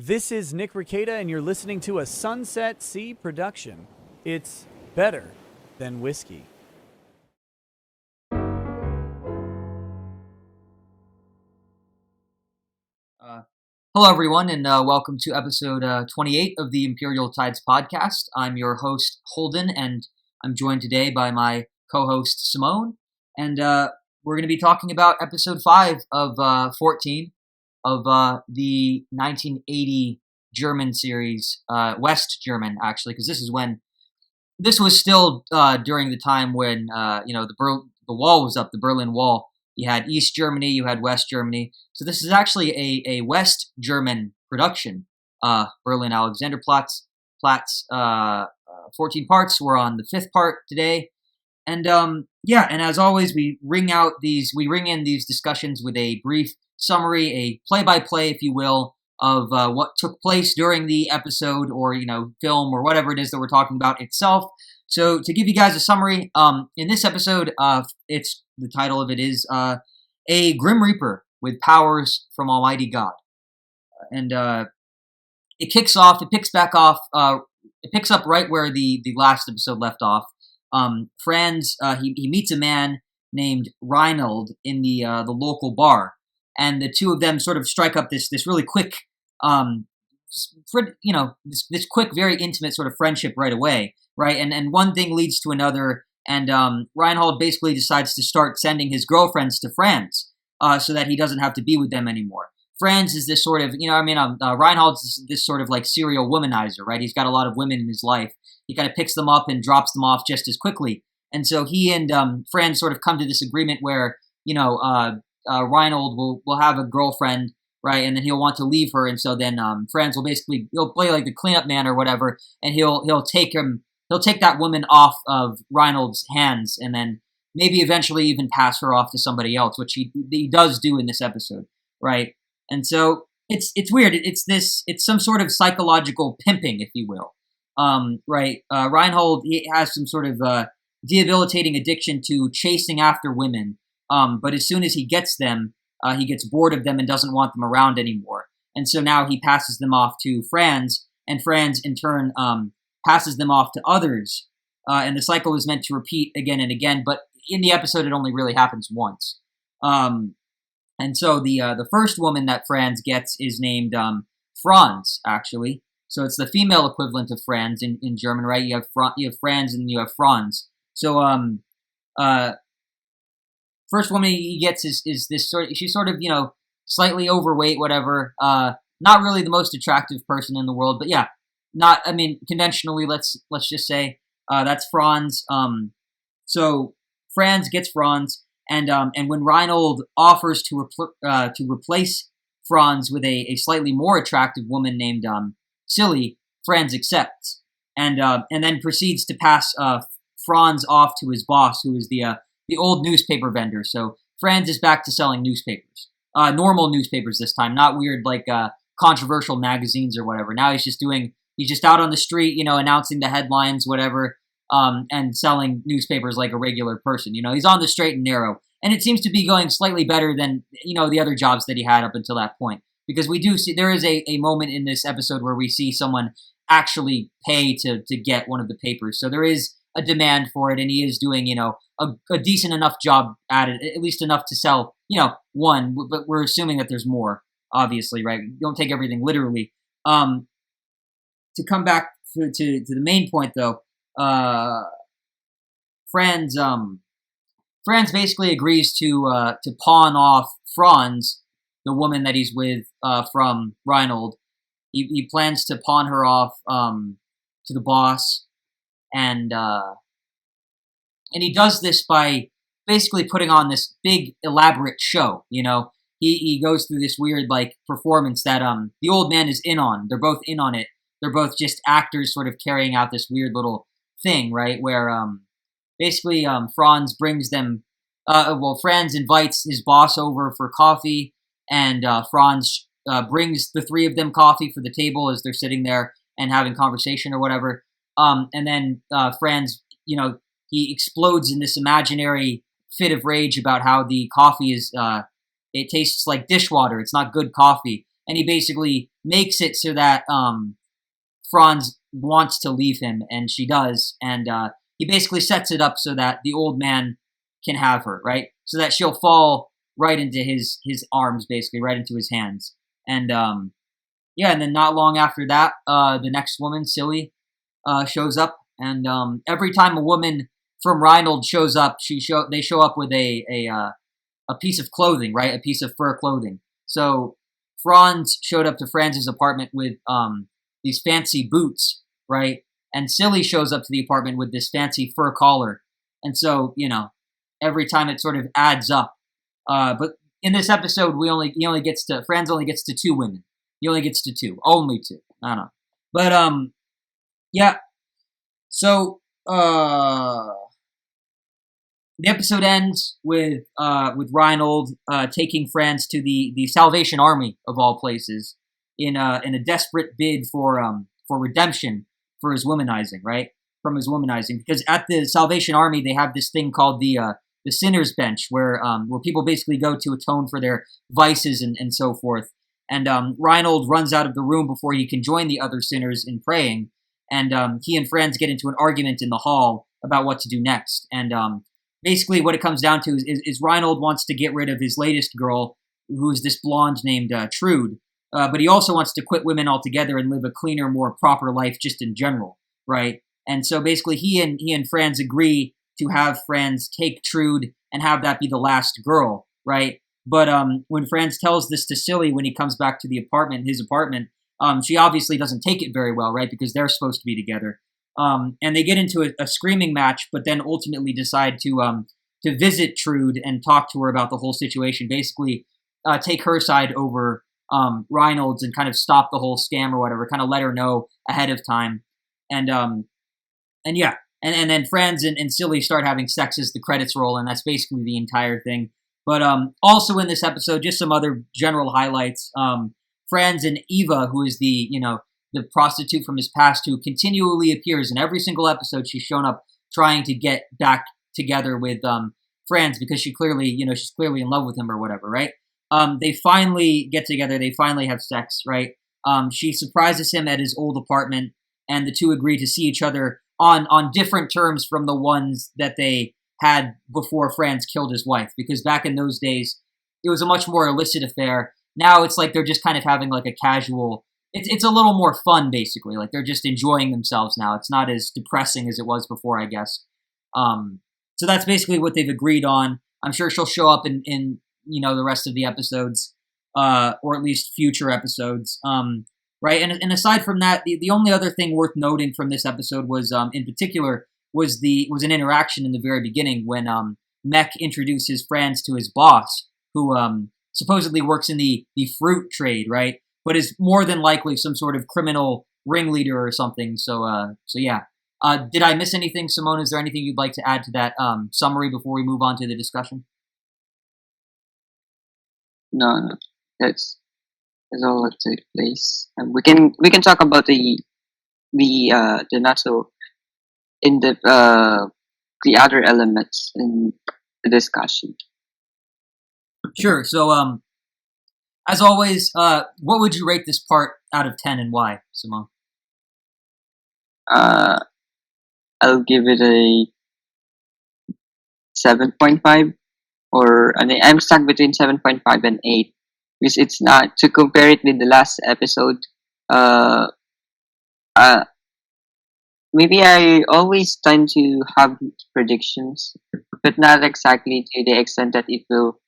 This is Nick Ricada, and you're listening to a Sunset Sea production. It's better than whiskey. Hello, everyone, and welcome to episode 28 of the Imperial Tides podcast. I'm your host, Holden, and I'm joined today by my co-host, Simone. And we're going to be talking about episode 5 of 14 of the 1980 German series, West German, actually, because this was still during the time when, the wall was up, the Berlin Wall. You had East Germany, you had West Germany. So this is actually a West German production. Berlin Alexanderplatz, 14 parts. We're on the 5th part today. And and as always, we ring in these discussions with a brief summary, a play-by-play, if you will, of what took place during the episode or, film or whatever it is that we're talking about itself. So to give you guys a summary, in this episode, the title of it is A Grim Reaper with Powers from Almighty God. And it picks up right where the last episode left off. Franz, he meets a man named Reinhold in the local bar, and the two of them sort of strike up this really quick, this quick, very intimate sort of friendship right away, right? And one thing leads to another, and Reinhold basically decides to start sending his girlfriends to Franz, so that he doesn't have to be with them anymore. Franz is this sort of, Reinhold's this sort of like serial womanizer, right? He's got a lot of women in his life. He kind of picks them up and drops them off just as quickly. And so he and Franz sort of come to this agreement where, Reinhold will have a girlfriend, right? And then he'll want to leave her. And so then Franz he'll play like the cleanup man or whatever. And he'll take that woman off of Reinhold's hands and then maybe eventually even pass her off to somebody else, which he does do in this episode, right? And so it's weird. It's some sort of psychological pimping, if you will. Right. Reinhold, he has some sort of debilitating addiction to chasing after women. But as soon as he gets them, he gets bored of them and doesn't want them around anymore. And so now he passes them off to Franz, and Franz in turn passes them off to others. And the cycle is meant to repeat again and again. But in the episode, it only really happens once. And so the first woman that Franz gets is named Franz, actually. So it's the female equivalent of Franz in German, right? You have Franz and you have Franz. So first woman he gets is this she's sort of, slightly overweight, whatever. Not really the most attractive person in the world, but yeah, conventionally, let's just say that's Franz. So Franz gets Franz, and when Reinhold offers to replace Franz with a slightly more attractive woman named Silly, Franz accepts, and then proceeds to pass Franz off to his boss, who is the old newspaper vendor. So Franz is back to selling newspapers, normal newspapers this time, not weird like controversial magazines or whatever. Now he's just out on the street, announcing the headlines, whatever, and selling newspapers like a regular person. He's on the straight and narrow, and it seems to be going slightly better than the other jobs that he had up until that point. Because we do see there is a moment in this episode where we see someone actually pay to get one of the papers. So there is a demand for it, and he is doing, a decent enough job at it, at least enough to sell, one. But we're assuming that there's more, obviously, right? Don't take everything literally. To come back to the main point, though, Franz basically agrees to pawn off Franz, the woman that he's with, from Reinhold. He plans to pawn her off to the boss, and he does this by basically putting on this big elaborate show. He goes through this weird like performance that the old man is in on. They're both in on it. They're both just actors, sort of carrying out this weird little thing, right? Where basically Franz brings them. Franz invites his boss over for coffee. And Franz brings the three of them coffee for the table as they're sitting there and having conversation or whatever. And then Franz, he explodes in this imaginary fit of rage about how the coffee is, it tastes like dishwater. It's not good coffee. and he basically makes it so that Franz wants to leave him, and she does, and he basically sets it up so that the old man can have her, right? So that she'll fall right into his arms, basically, right into his hands. And yeah, and then not long after that, the next woman, Silly, shows up, and every time a woman from Reinhold shows up, they show up with a piece of clothing, right? A piece of fur clothing. So Franz showed up to Franz's apartment with these fancy boots, right? And Silly shows up to the apartment with this fancy fur collar. And so, every time it sort of adds up. But in this episode, Franz only gets to two women. He only gets to two. Only two. I don't know. But yeah. So the episode ends with Reinhold taking Franz to the Salvation Army of all places in a desperate bid for redemption for his womanizing, right? From his womanizing, because at the Salvation Army they have this thing called the Sinner's Bench, where people basically go to atone for their vices and so forth. And Reinhold runs out of the room before he can join the other sinners in praying, and he and Franz get into an argument in the hall about what to do next. And basically what it comes down to is Reinhold wants to get rid of his latest girl, who is this blonde named Trude, but he also wants to quit women altogether and live a cleaner, more proper life just in general, right? And so basically he and Franz agree to have Franz take Trude and have that be the last girl, right? But when Franz tells this to Silly when he comes back to his apartment, she obviously doesn't take it very well, right? Because they're supposed to be together. And they get into a screaming match, but then ultimately decide to visit Trude and talk to her about the whole situation. Basically, take her side over Reinhold's and kind of stop the whole scam or whatever. Kind of let her know ahead of time. And yeah, and then Franz and Silly start having sex as the credits roll, and that's basically the entire thing. But also in this episode, just some other general highlights. Franz and Eva, who is the prostitute from his past, who continually appears in every single episode. She's shown up trying to get back together with Franz because she's clearly in love with him or whatever, right? They finally get together. They finally have sex, right? She surprises him at his old apartment, and the two agree to see each other on different terms from the ones that they had before Franz killed his wife. Because back in those days, it was a much more illicit affair. Now it's like they're just kind of having like a casual. It's a little more fun, basically. Like they're just enjoying themselves now. It's not as depressing as it was before, I guess. So that's basically what they've agreed on. I'm sure she'll show up in the rest of the episodes, or at least future episodes. Right, and aside from that, the only other thing worth noting from this episode was, in particular, was an interaction in the very beginning when Mech introduces Franz to his boss, who supposedly works in the fruit trade, right? But is more than likely some sort of criminal ringleader or something. So yeah. Did I miss anything, Simone? Is there anything you'd like to add to that summary before we move on to the discussion? No, that's all that took place. And we can talk about the not so in the other elements in the discussion. Sure. So as always, what would you rate this part out of 10 and why, Simone? I'll give it a 7.5, or I'm stuck between 7.5 and 8 because it's not, to compare it with the last episode. Maybe I always tend to have predictions, but not exactly to the extent that it will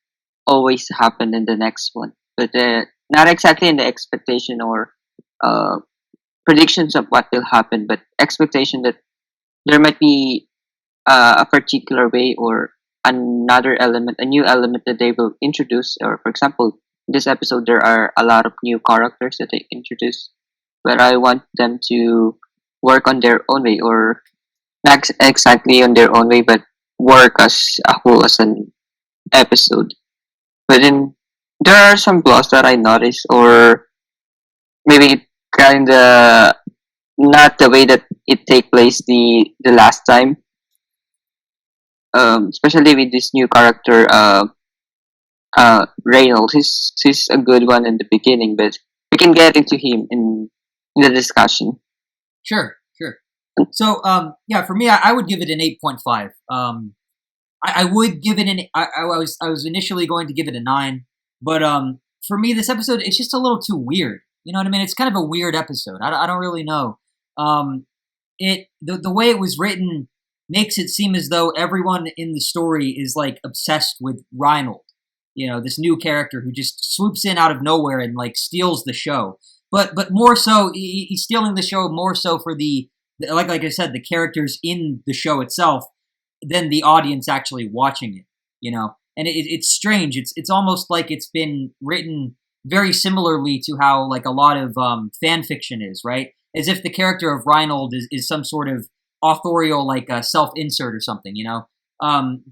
always happen in the next one. But not exactly in the expectation or predictions of what will happen, but expectation that there might be a particular way or another element, a new element that they will introduce. Or, for example, in this episode, there are a lot of new characters that they introduce, but I want them to work on their own way, or not exactly on their own way, but work as a whole, as an episode. But then there are some flaws that I noticed, or maybe kinda not the way that it take place the last time. Especially with this new character, Reynolds. He's a good one in the beginning, but we can get into him in the discussion. Sure. So, yeah, for me, I would give it an 8.5. I would give it I was initially going to give it a 9, but for me, this episode it's just a little too weird. You know what I mean? It's kind of a weird episode. I don't really know. The way it was written makes it seem as though everyone in the story is like obsessed with Reinhold. You know, this new character who just swoops in out of nowhere and like steals the show. But more so, he's stealing the show more so for the like I said, the characters in the show itself than the audience actually watching it. You know, and it's strange. It's almost like it's been written very similarly to how like a lot of fan fiction is, right? As if the character of Reinhold is some sort of authorial like self-insert or something, you know?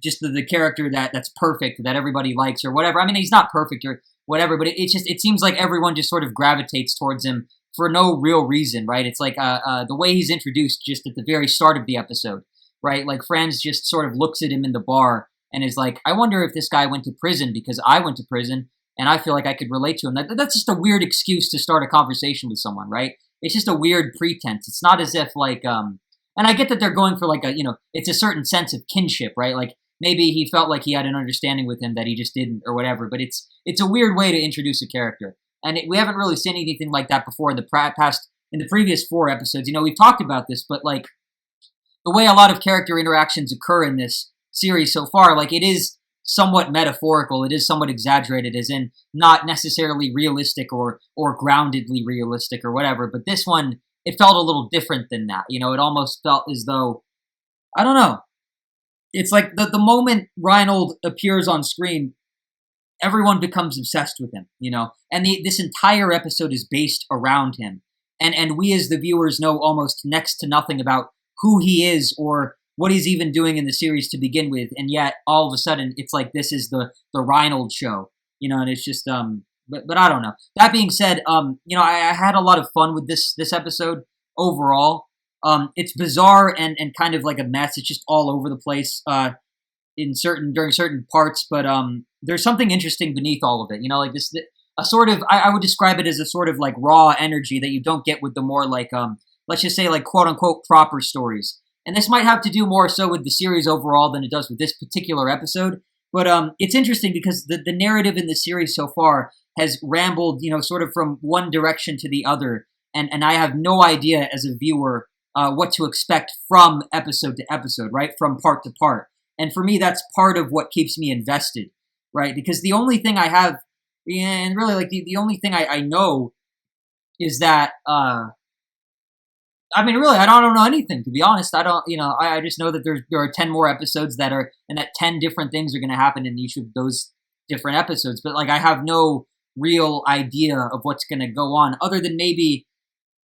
Just the character that's perfect, that everybody likes or whatever. I mean, he's not perfect or whatever, but it seems like everyone just sort of gravitates towards him for no real reason, right? It's like the way he's introduced just at the very start of the episode, right? Like Franz just sort of looks at him in the bar and is like, I wonder if this guy went to prison because I went to prison and I feel like I could relate to him. That's just a weird excuse to start a conversation with someone, right? It's just a weird pretense. It's not as if like, and I get that they're going for like a, you know, it's a certain sense of kinship, right? Like maybe he felt like he had an understanding with him that he just didn't or whatever, but it's a weird way to introduce a character. And we haven't really seen anything like that before in the previous 4 episodes. You know, we've talked about this, but like the way a lot of character interactions occur in this series so far, like it is somewhat metaphorical. It is somewhat exaggerated, as in not necessarily realistic or groundedly realistic or whatever. But this one, it felt a little different than that. You know, it almost felt as though, I don't know. It's like the moment Reinhold appears on screen, everyone becomes obsessed with him, you know, and this entire episode is based around him. And we as the viewers know almost next to nothing about who he is or what he's even doing in the series to begin with. And yet all of a sudden it's like, this is the Reinhold show, you know, and it's just, but I don't know. That being said, you know, I had a lot of fun with this episode overall. It's bizarre and kind of like a mess. It's just all over the place, during certain parts, but there's something interesting beneath all of it. You know, like a sort of, I would describe it as a sort of like raw energy that you don't get with the more like, let's just say like quote unquote proper stories. And this might have to do more so with the series overall than it does with this particular episode. But it's interesting because the narrative in the series so far has rambled, you know, sort of from one direction to the other. And I have no idea as a viewer what to expect from episode to episode, right? From part to part. And for me, that's part of what keeps me invested, right? Because the only thing I have, and really like the only thing I know is that, I mean, really, I don't know anything, to be honest. I don't, you know, I just know that there are 10 more episodes that are, and that 10 different things are going to happen in each of those different episodes. But like, I have no real idea of what's going to go on other than maybe,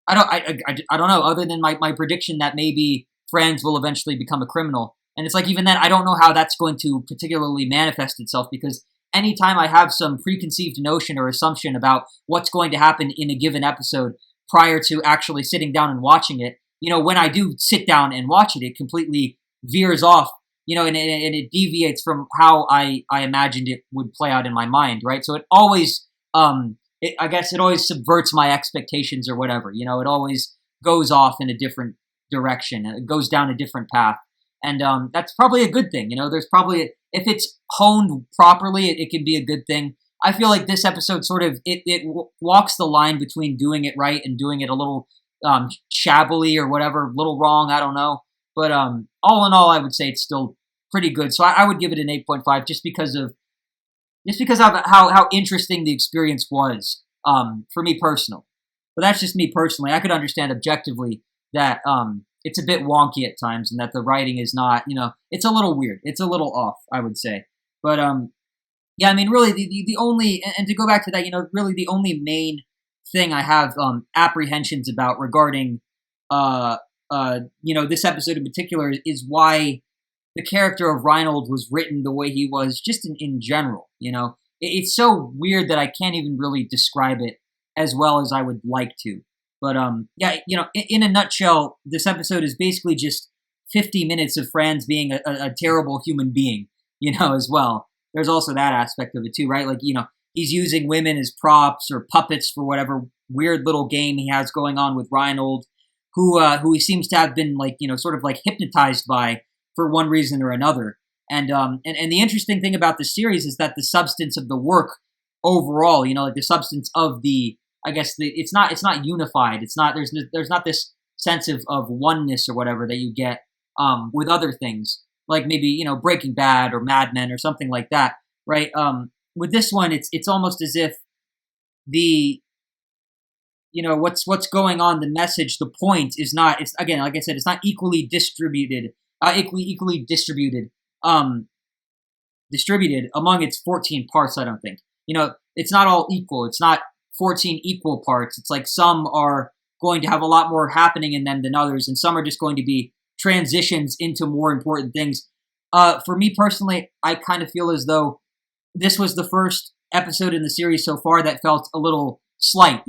I don't know, other than my prediction that maybe Franz will eventually become a criminal. And it's like, even then, I don't know how that's going to particularly manifest itself, because anytime I have some preconceived notion or assumption about what's going to happen in a given episode prior to actually sitting down and watching it, you know, when I do sit down and watch it, it completely veers off, you know, and it deviates from how I imagined it would play out in my mind, right? So it always, I guess it always subverts my expectations or whatever, you know, it always goes off in a different direction. It goes down a different path. And that's probably a good thing. You know, there's probably, if it's honed properly, it can be a good thing. I feel like this episode sort of, it walks the line between doing it right and doing it a little shabbily or whatever, a little wrong, I don't know. But all in all, I would say it's still pretty good. So I would give it an 8.5 just because of how interesting the experience was for me personally. But that's just me personally. I could understand objectively that it's a bit wonky at times and that the writing is not, you know, it's a little weird. It's a little off, I would say. But yeah, I mean, really, the only, and to go back to that, you know, really the only main thing I have apprehensions about regarding, you know, this episode in particular is why the character of Reinhold was written the way he was, just in general. You know, it's so weird that I can't even really describe it as well as I would like to. But yeah, you know, in a nutshell, this episode is basically just 50 minutes of Franz being a terrible human being, you know, as well. There's also that aspect of it too, right? Like, you know, he's using women as props or puppets for whatever weird little game he has going on with Reinhold, who he seems to have been like sort of like hypnotized by for one reason or another. And the interesting thing about this series is that the substance of the work overall, like the substance of the, I guess it's not unified. It's not there's not this sense of oneness or whatever that you get with other things like maybe Breaking Bad or Mad Men or something like that, right? With this one, it's almost as if the what's going on, the message, the point is not. It's again, like I said, it's not equally distributed, equally distributed among its 14 parts. I don't think it's not all equal. It's not 14 equal parts. It's like some are going to have a lot more happening in them than others, and some are just going to be transitions into more important things. For me personally, I kind of feel as though this was the first episode in the series so far that felt a little slight,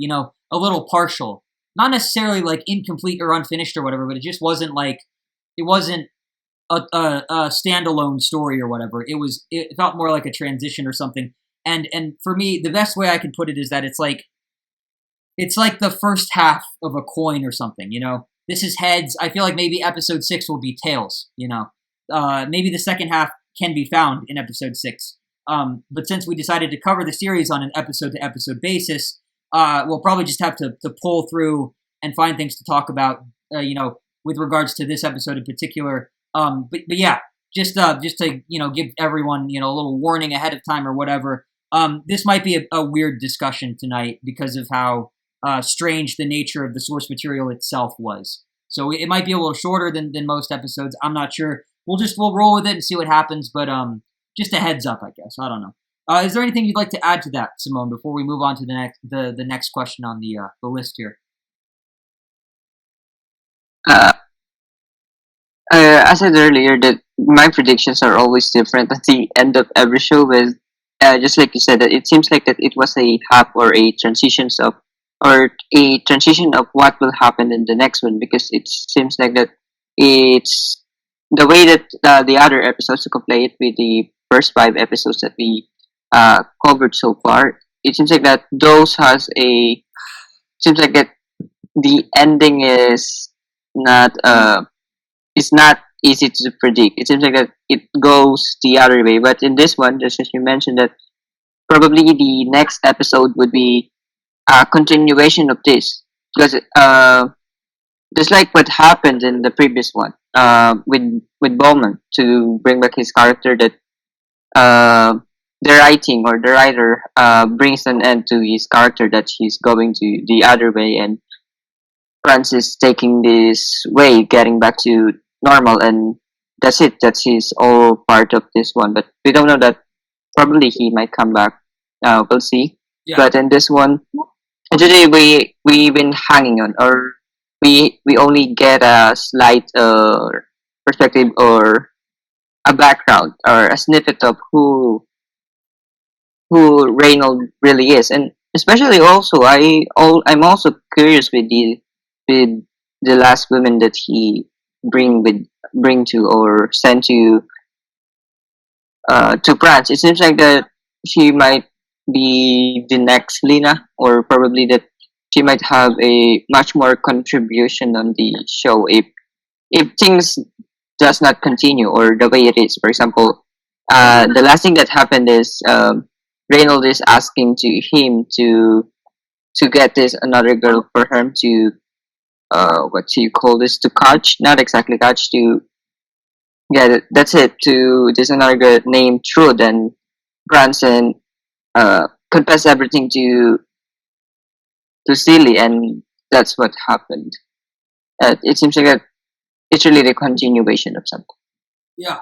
a little partial. Not necessarily like incomplete or unfinished or whatever, but it just wasn't like, it wasn't a standalone story or whatever. It felt more like a transition or something. And for me, the best way I can put it is that it's like the first half of a coin or something, This is heads. I feel like maybe episode 6 will be tails, Maybe the second half can be found in episode 6. But since we decided to cover the series on an episode-to-episode basis, we'll probably just have to pull through and find things to talk about, with regards to this episode in particular. But yeah, just to give everyone a little warning ahead of time or whatever. This might be a weird discussion tonight because of how strange the nature of the source material itself was. So it might be a little shorter than most episodes. I'm not sure. We'll roll with it and see what happens. But just a heads up, I guess. I don't know. Is there anything you'd like to add to that, Simone, before we move on to the next question on the list here? I said earlier that my predictions are always different at the end of every show. With just like you said, that it seems like that it was a half or a transition of what will happen in the next one, because it seems like that it's the way that the other episodes to play it with the first 5 episodes that we covered so far. It seems like that those has a seems like that the ending is not easy to predict. It seems like that it goes the other way. But in this one, just as you mentioned, that probably the next episode would be a continuation of this, because just like what happened in the previous one, with Bowman, to bring back his character, that the writing or the writer brings an end to his character, that he's going to the other way, and Francis taking this way, getting back to normal, and that's it. That's his all part of this one. But we don't know that. Probably he might come back. We'll see. Yeah. But in this one, today we've been hanging on, or we only get a slight perspective or a background or a snippet of who Reynold really is, and especially also I'm also curious with the last women that he bring to or send to France. It seems like that she might be the next Lena, or probably that she might have a much more contribution on the show if things does not continue or the way it is. For example, the last thing that happened is Reynold is asking to him to get this another girl for him to what do you call this, to catch, not exactly catch, to get it. That's it. To this another girl named Trude, and Branson confess everything to Silly, and that's what happened. It seems like it's really the continuation of something. Yeah.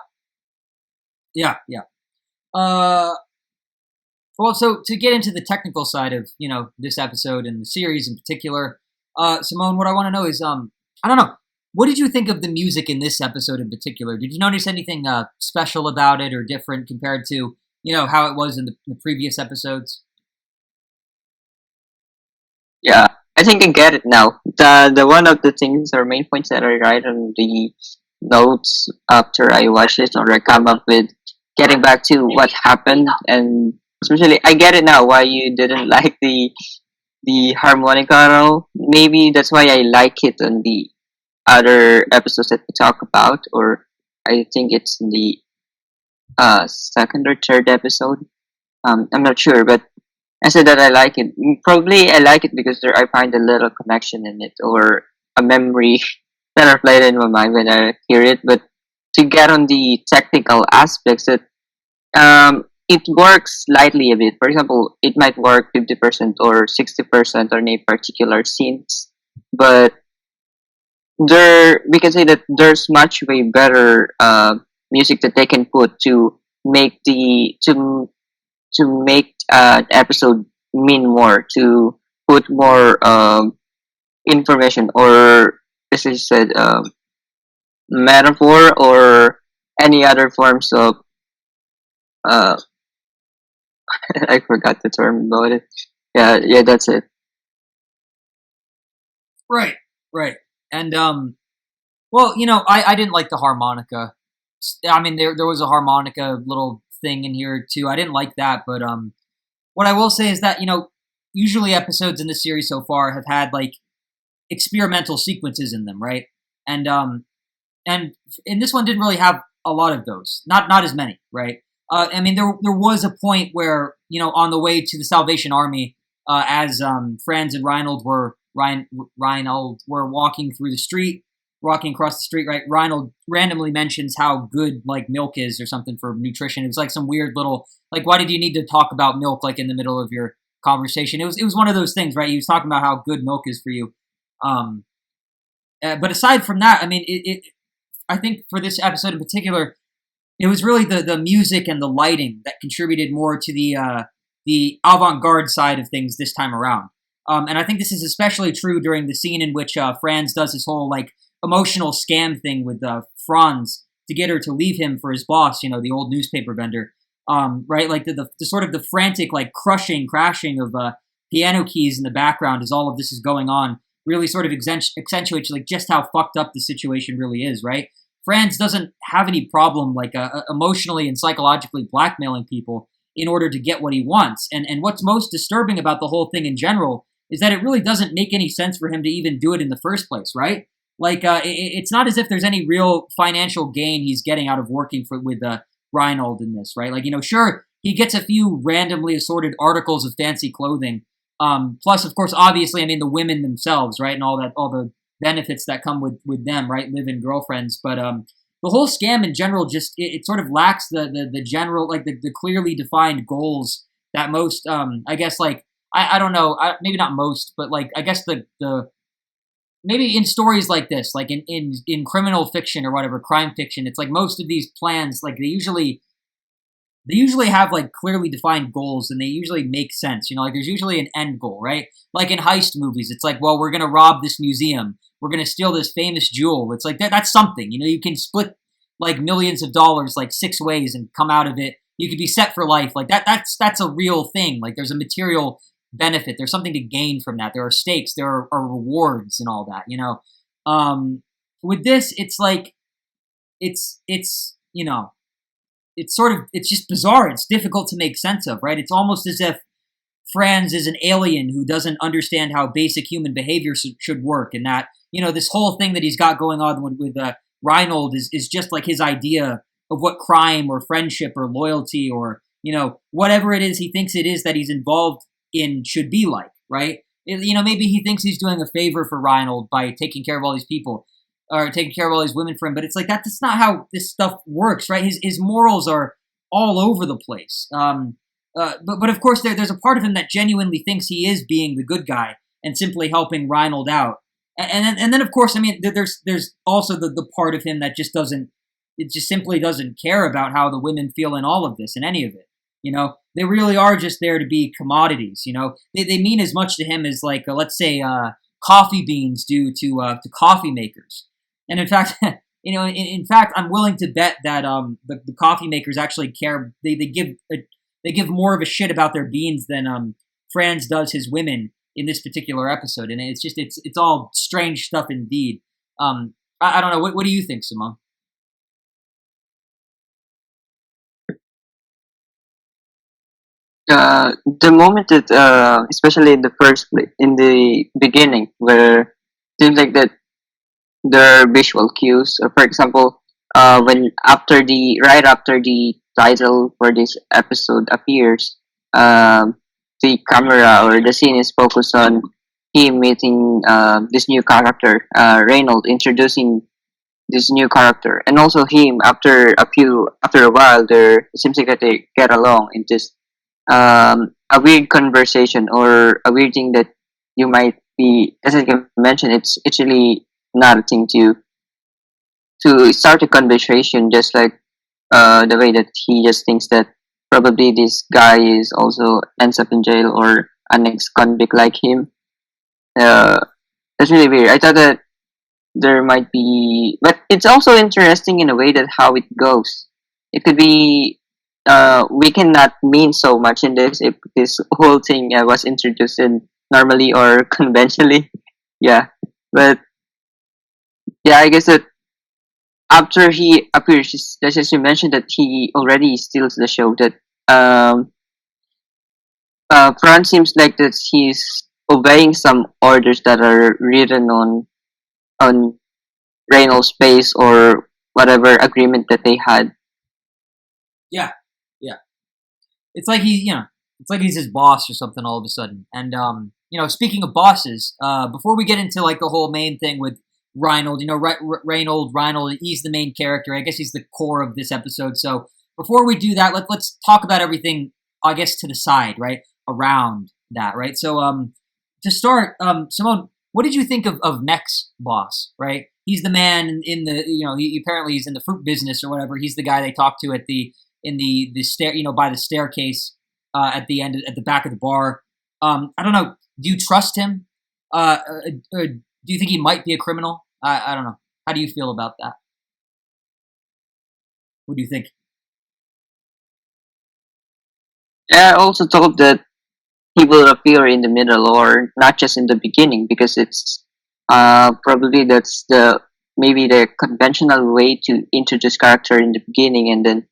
Well, so to get into the technical side of this episode and the series in particular, Simone, what I want to know is I don't know, what did you think of the music in this episode in particular? Did you notice anything special about it or different compared to how it was in the previous episodes? Yeah, I think I get it now. The one of the things or main points that I write on the notes after I watch it, or I come up with getting back to what happened, and especially I get it now why you didn't like the the harmonica role. Maybe that's why I like it on the other episodes that we talk about, or I think it's the second or third episode. I'm not sure, but I said that I like it. Probably I like it because I find a little connection in it, or a memory that are played in my mind when I hear it. But to get on the technical aspects, it works slightly a bit. For example, it might work 50% or 60% on a particular scenes, but we can say that there's much way better music that they can put to make an episode mean more, to put more information, or as I said, metaphor, or any other forms of uh I forgot the term about it. Yeah, that's it. Right, right. And well, I didn't like the harmonica. I mean, there was a harmonica little thing in here too. I didn't like that, but what I will say is that usually episodes in the series so far have had like experimental sequences in them, right? And and in this one didn't really have a lot of those. Not as many, right? I mean, there was a point where on the way to the Salvation Army, as Franz and Reinhold were walking through the street, walking across the street, right? Reinhold randomly mentions how good like milk is or something for nutrition. It was like some weird little like, why did you need to talk about milk like in the middle of your conversation? It was one of those things, right? He was talking about how good milk is for you. Um, but aside from that, I mean, I think for this episode in particular, it was really the music and the lighting that contributed more to the avant-garde side of things this time around. And I think this is especially true during the scene in which Franz does his whole like emotional scam thing with Franz to get her to leave him for his boss, the old newspaper vendor. Right, like the sort of the frantic like crashing of piano keys in the background as all of this is going on really sort of accentuates like just how fucked up the situation really is, right? Franz doesn't have any problem like emotionally and psychologically blackmailing people in order to get what he wants. And what's most disturbing about the whole thing in general is that it really doesn't make any sense for him to even do it in the first place, right? Like it's not as if there's any real financial gain he's getting out of working with Reinhold in this, right? Like sure he gets a few randomly assorted articles of fancy clothing. Plus, of course, obviously, I mean the women themselves, right, and all the benefits that come with them, right, live-in girlfriends. But the whole scam in general just it sort of lacks the general like the clearly defined goals that most I guess like I don't know maybe not most but like I guess the maybe in stories like this like in criminal fiction or whatever crime fiction it's like most of these plans like they usually have like clearly defined goals and they usually make sense. Like there's usually an end goal, right? Like in heist movies, it's like, well, we're going to rob this museum. We're going to steal this famous jewel. It's like that's something, you can split like millions of dollars like 6 ways and come out of it. You could be set for life. Like that's a real thing. Like there's a material benefit. There's something to gain from that. There are stakes, there are rewards and all that. With this, it's like, it's just bizarre. It's difficult to make sense of, right? It's almost as if Franz is an alien who doesn't understand how basic human behavior should work, and that this whole thing that he's got going on with Reinhold is just like his idea of what crime or friendship or loyalty or whatever it is he thinks it is that he's involved in should be like, right? Maybe he thinks he's doing a favor for Reinhold by taking care of all these people or taking care of all these women for him, but it's like that's not how this stuff works, right? His morals are all over the place. But of course there's a part of him that genuinely thinks he is being the good guy and simply helping Reinhold out. And then of course I mean there's also the part of him that just simply doesn't care about how the women feel in all of this, in any of it. They really are just there to be commodities. They mean as much to him as like let's say coffee beans do to coffee makers. And in fact, in fact, I'm willing to bet that the coffee makers actually care. They give more of a shit about their beans than Franz does his women in this particular episode. And it's all strange stuff indeed. I don't know. What do you think, Simone? The moment that especially in the first place, in the beginning, where seems like that there are visual cues. For example, when after the right after the title for this episode appears, the camera or the scene is focused on him meeting this new character, Reynold, introducing this new character, and also him after a while, there it seems like that they get along in just a weird conversation or a weird thing that you might be, as I mentioned, it's really not a thing to start a conversation, just like the way that he just thinks that probably this guy is also ends up in jail or an ex-convict like him. uh that's really weird. I thought that there might be, but it's also interesting in a way that how it goes. It could be, we cannot mean so much in this if this whole thing was introduced in normally or conventionally. Yeah, but yeah, I guess that after he appears, just as you mentioned, that he already steals the show. That um, Franz seems like that he's obeying some orders that are written on Reynolds' space or whatever agreement that they had. Yeah, yeah. It's like it's like he's his boss or something all of a sudden. And speaking of bosses, before we get into like the whole main thing with Reinhold, Reinhold, he's the main character. I guess he's the core of this episode. So before we do that, let's talk about everything, I guess, to the side, right? Around that, right? So to start, Simone, what did you think of Mech's boss, right? He's the man in the, he apparently he's in the fruit business or whatever. He's the guy they talk to at the stair, by the staircase at the end, at the back of the bar. I don't know. Do you trust him? Or do you think he might be a criminal? I don't know. How do you feel about that? What do you think? I also thought that he will appear in the middle or not just in the beginning, because it's probably that's the maybe the conventional way to introduce character in the beginning, and then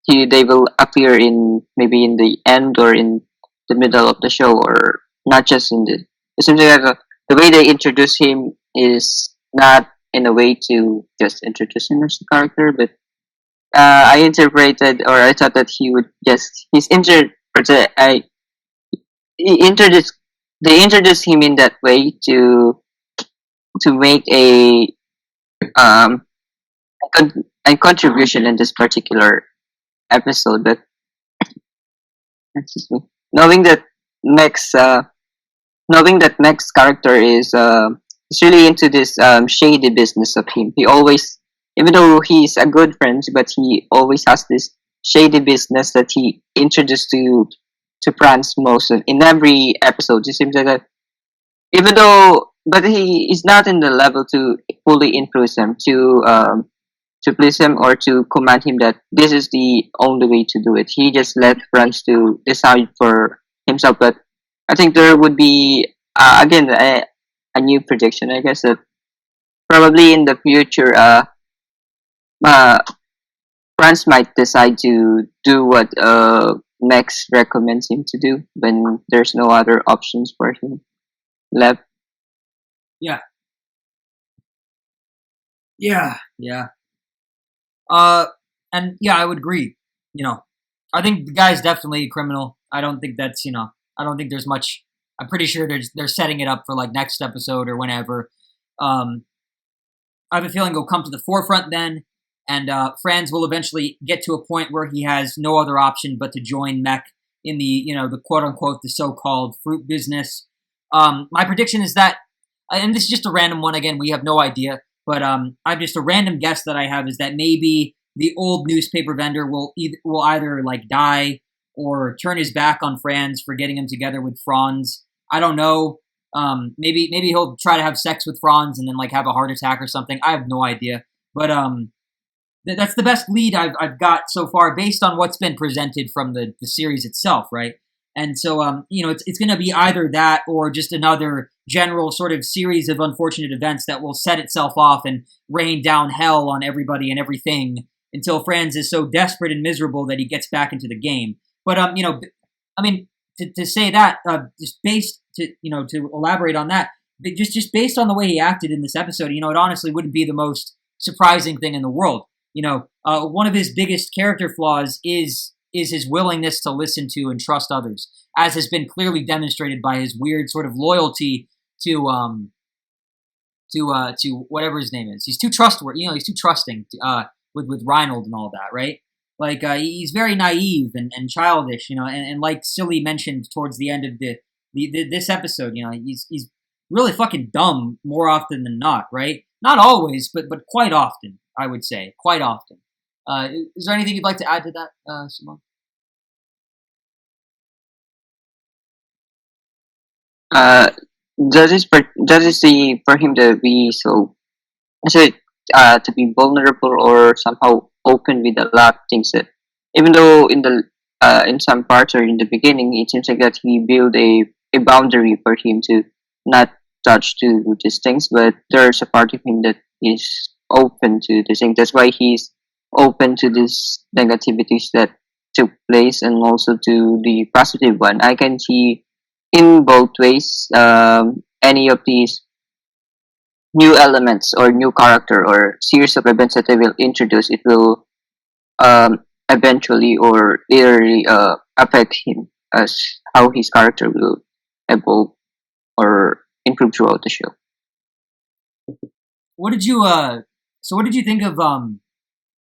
they will appear in maybe in the end or in the middle of the show, or not just in the. It seems like the way they introduce him is not in a way to just introduce him as a character, but I interpreted or I thought that he would just he's inter I he introduced they introduced him in that way to make um a contribution in this particular episode. But excuse me, knowing that Max knowing that Mac's character is really into this shady business of him. He always, even though he's a good friend, but he always has this shady business that he introduced to Franz most of in every episode. It seems like that, even though, but he is not in the level to fully influence him to please him or to command him that this is the only way to do it. He just let Franz to decide for himself. But I think there would be again a new prediction. I guess that probably in the future, uh, Franz might decide to do what Max recommends him to do when there's no other options for him left. Yeah, yeah. Uh, and yeah, I would agree. I think the guy's definitely a criminal. I don't think that's I don't think there's much. I'm pretty sure they're setting it up for like next episode or whenever. Um, I have a feeling it'll come to the forefront then, and Franz will eventually get to a point where he has no other option but to join Mech in the quote unquote the so-called fruit business. My prediction is that, and this is just a random one again. We have no idea, but I'm just a random guess that I have is that maybe the old newspaper vendor will either like die or turn his back on Franz for getting him together with Franz. I don't know. Maybe he'll try to have sex with Franz and then like have a heart attack or something. I have no idea. But that's the best lead I've got so far based on what's been presented from the series itself, right? And so it's going to be either that or just another general sort of series of unfortunate events that will set itself off and rain down hell on everybody and everything until Franz is so desperate and miserable that he gets back into the game. But I mean, to say that, just based to elaborate on that, just based on the way he acted in this episode, it honestly wouldn't be the most surprising thing in the world. One of his biggest character flaws is his willingness to listen to and trust others, as has been clearly demonstrated by his weird sort of loyalty to whatever his name is. He's too trustworthy. He's too trusting with Reinhold and all that, right? Like he's very naive and childish, and like Silly mentioned towards the end of this episode, he's really fucking dumb more often than not, right? Not always, but quite often, I would say, quite often. Is there anything you'd like to add to that, Simone? Uh, that is the for him to be so, I say, to be vulnerable or somehow open with a lot of things that, even though in some parts or in the beginning, it seems like that he built a boundary for him to not touch to these things, but there's a part of him that is open to this thing. That's why he's open to these negativities that took place and also to the positive one. I can see in both ways, any of these new elements or new character or series of events that they will introduce, it will eventually or literally affect him as how his character will evolve or improve throughout the show. What did you what did you think of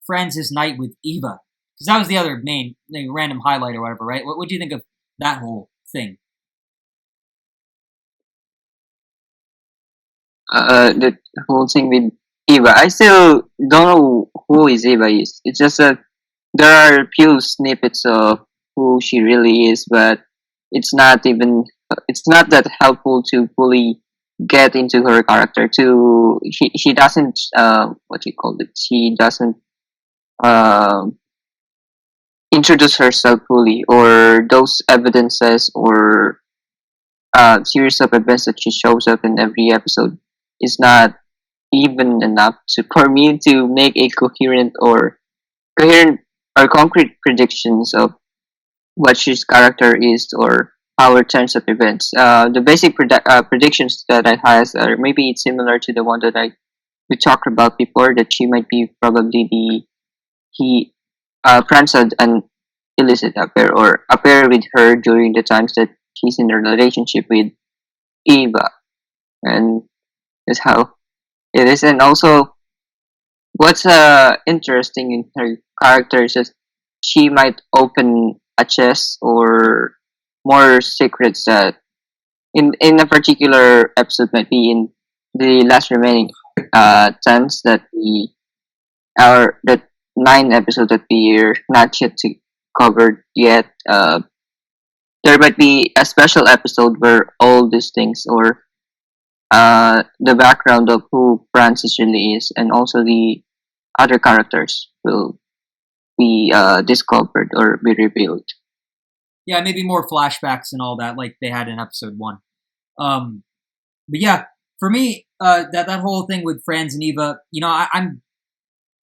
Franz's night with Eva? Because that was the other main random highlight or whatever, right? What do you think of that whole thing? The whole thing with Eva, I still don't know who is Eva is. It's just that there are few snippets of who she really is, but it's not that helpful to fully get into her character. She doesn't what do you call it? She doesn't um introduce herself fully, or those evidences or series of events that she shows up in every episode is not even enough for me to make a coherent or concrete predictions of what his character is or our turns of events. The basic predictions that I has are maybe similar to the one that we talked about before. That she might be probably Franz had an illicit affair or affair with her during the times that he's in a relationship with Eva, and that's how it is. And also, what's interesting in her character is that she might open a chest or more secrets that in a particular episode might be in the last remaining times that that 9 episode that we're not yet covered yet. There might be a special episode where all these things or the background of who Francis really is and also the other characters will be discovered or be revealed. Yeah, maybe more flashbacks and all that, like they had in episode 1. But yeah, for me, that whole thing with Franz and Eva, I'm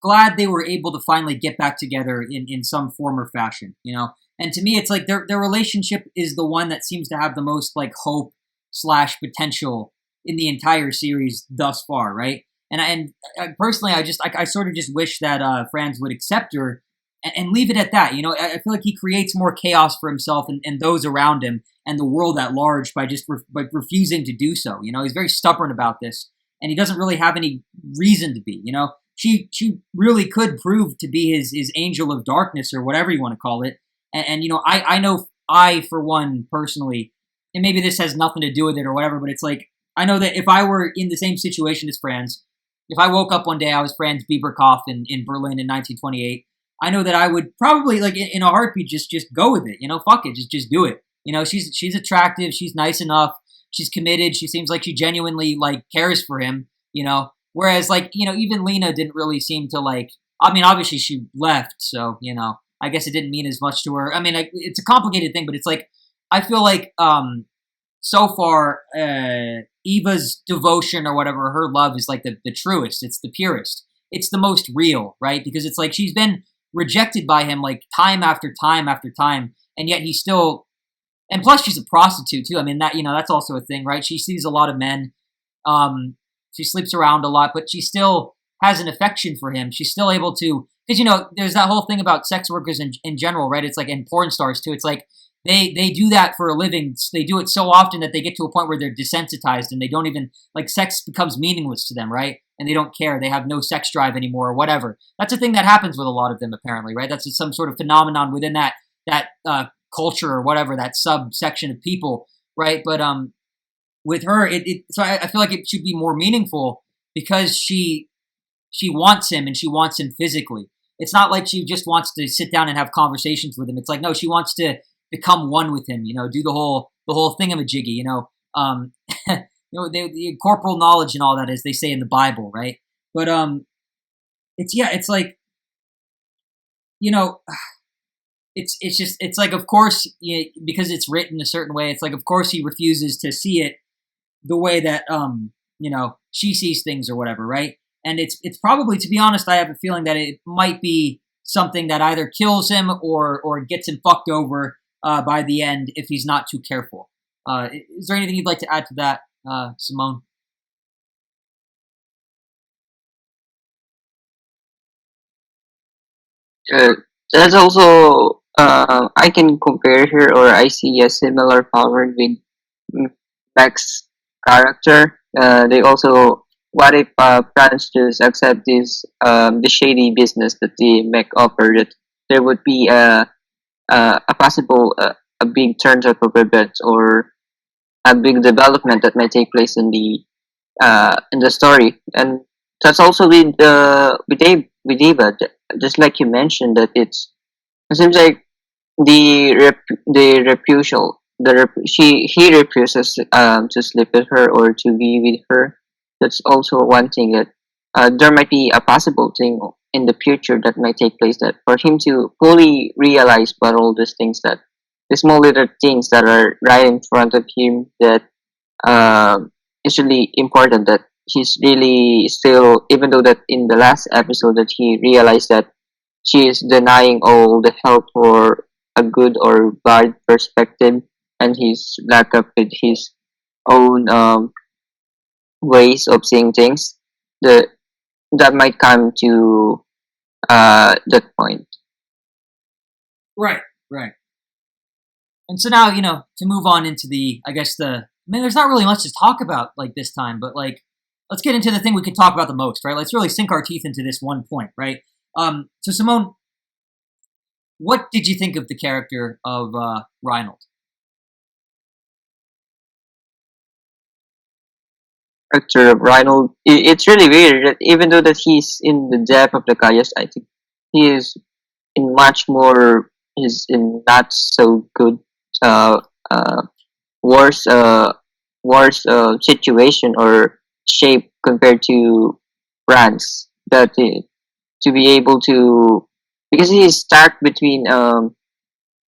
glad they were able to finally get back together in some form or fashion, And to me, it's like their relationship is the one that seems to have the most like hope / potential in the entire series thus far, right? And personally, I sort of just wish that Franz would accept her and leave it at that. I feel like he creates more chaos for himself and those around him and the world at large by just by refusing to do so. He's very stubborn about this, and he doesn't really have any reason to be. She really could prove to be his angel of darkness or whatever you want to call it. And I know I, for one, personally, and maybe this has nothing to do with it or whatever, but it's like, I know that if I were in the same situation as Franz, if I woke up one day, I was Franz Bieberkopf in Berlin in 1928, I know that I would probably, like, in a heartbeat, just go with it. Fuck it, just do it. She's attractive, she's nice enough, she's committed, she seems like she genuinely, like, cares for him, Whereas, like, even Lena didn't really seem to, like, I mean, obviously she left, so, I guess it didn't mean as much to her. I mean, it's a complicated thing, but it's like, I feel like, so far, Eva's devotion or whatever, her love is like the truest, it's the purest, it's the most real, right? Because it's like she's been rejected by him like time after time after time, and yet he still And plus, she's a prostitute too. I mean, that's also a thing, right? She sees a lot of men. She sleeps around a lot, but she still has an affection for him. She's still able to, because there's that whole thing about sex workers in general, right? It's like, and porn stars too. It's like they do that for a living. They do it so often that they get to a point where they're desensitized and they don't even, like, sex becomes meaningless to them, right? And they don't care. They have no sex drive anymore or whatever. That's a thing that happens with a lot of them, apparently, right? That's some sort of phenomenon within that culture or whatever, that subsection of people, right? But with her, so I feel like it should be more meaningful because she wants him and she wants him physically. It's not like she just wants to sit down and have conversations with him. It's like, no, she wants to become one with him. Do the whole thingamajiggy. The corporal knowledge and all that, as they say in the Bible, right? But it's like, it's like, of course, because it's written a certain way. It's like, of course, he refuses to see it the way that she sees things or whatever, right? And it's probably, to be honest, I have a feeling that it might be something that either kills him or gets him fucked over by the end if he's not too careful. Is there anything you'd like to add to that, Simone? Uh, that's also I can compare her, or I see a similar power with Mac's character. They also, what if Franz just accept this the shady business that the Mac offered? That there would be a possible a big turn of events or a big development that might take place in the story, and that's also with Dave, with Eva. Just like you mentioned, that it seems like the refusal, he refuses to sleep with her or to be with her. That's also one thing that there might be a possible thing in the future that might take place, that for him to fully realize what all these things, that the small little things that are right in front of him, that is really important, that he's really still, even though that in the last episode that he realized that she is denying all the help for a good or bad perspective, and he's back up with his own ways of seeing things, the that might come to that point. Right, right. And so now, to move on into there's not really much to talk about, like, this time, but, like, let's get into the thing we can talk about the most, right? Let's really sink our teeth into this one point, right? So Simone, what did you think of the character of Reinhold? Character of Reinhold, it's really weird that even though that he's in the depth of the chaos, I think he is in much more, he's in not so good uh, uh, worse situation or shape compared to France, that to be able to, because he is stuck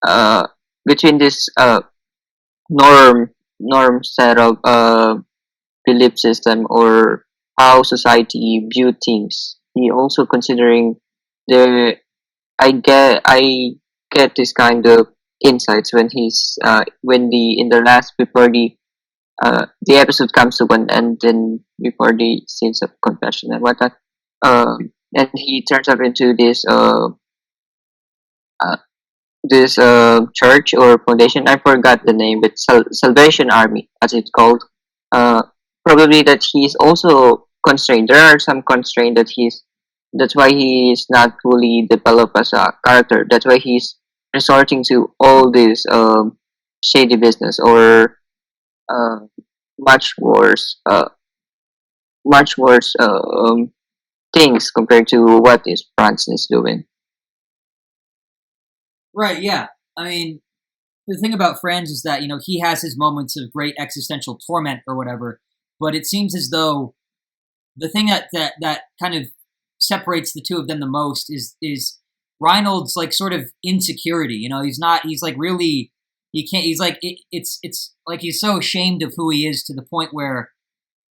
uh between this norm set of belief system, or how society view things. He also considering the, I get this kind of insights when he's when the in the last, before the episode comes to an end, and before the scenes of confession and whatnot. And he turns up into uh, this church or foundation. I forgot the name, but Salvation Army, as it's called. Uh, Probably that he's also constrained. There are some constraint that he's. That's why he is not fully developed as a character. That's why he's resorting to all this shady business, or uh, much worse, much worse things compared to what is France is doing. Right, yeah. I mean, the thing about Franz is that, he has his moments of great existential torment or whatever, but it seems as though the thing that kind of separates the two of them the most is Reinhold's, like, sort of insecurity. He's like, really, he can't, he's like, it's like he's so ashamed of who he is, to the point where,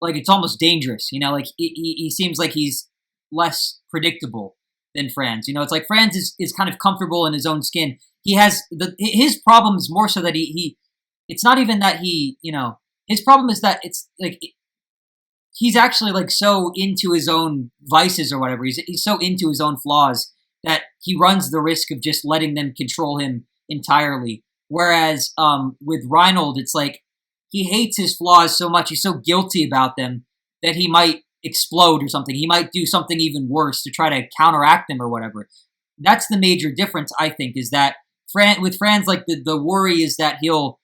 like, it's almost dangerous. Like, he seems like he's less predictable than Franz. It's like Franz is kind of comfortable in his own skin. He has his problem is more so that it's not even that his problem is that it's like he's actually like so into his own vices or whatever. He's so into his own flaws that he runs the risk of just letting them control him entirely. Whereas with Reinhold, it's like he hates his flaws so much, he's so guilty about them that he might explode or something. He might do something even worse to try to counteract them or whatever. That's the major difference, I think, is that with Franz, like the worry is that he'll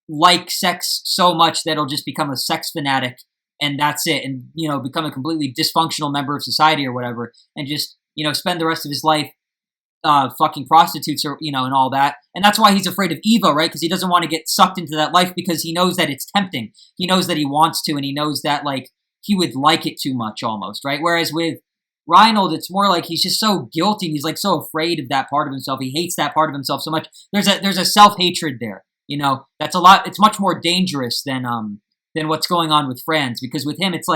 like sex so much that he'll just become a sex fanatic and that's it, and become a completely dysfunctional member of society or whatever, and just spend the rest of his life fucking prostitutes or and all that. And that's why he's afraid of Eva, right? Because he doesn't want to get sucked into that life because he knows that it's tempting. He knows that he wants to, and he knows that like he would like it too much almost, right? Whereas with Reinhold, it's more like he's just so guilty. He's like so afraid of that part of himself. He hates that part of himself so much. There's a self-hatred there. That's a lot. It's much more dangerous than what's going on with Franz, because with him it's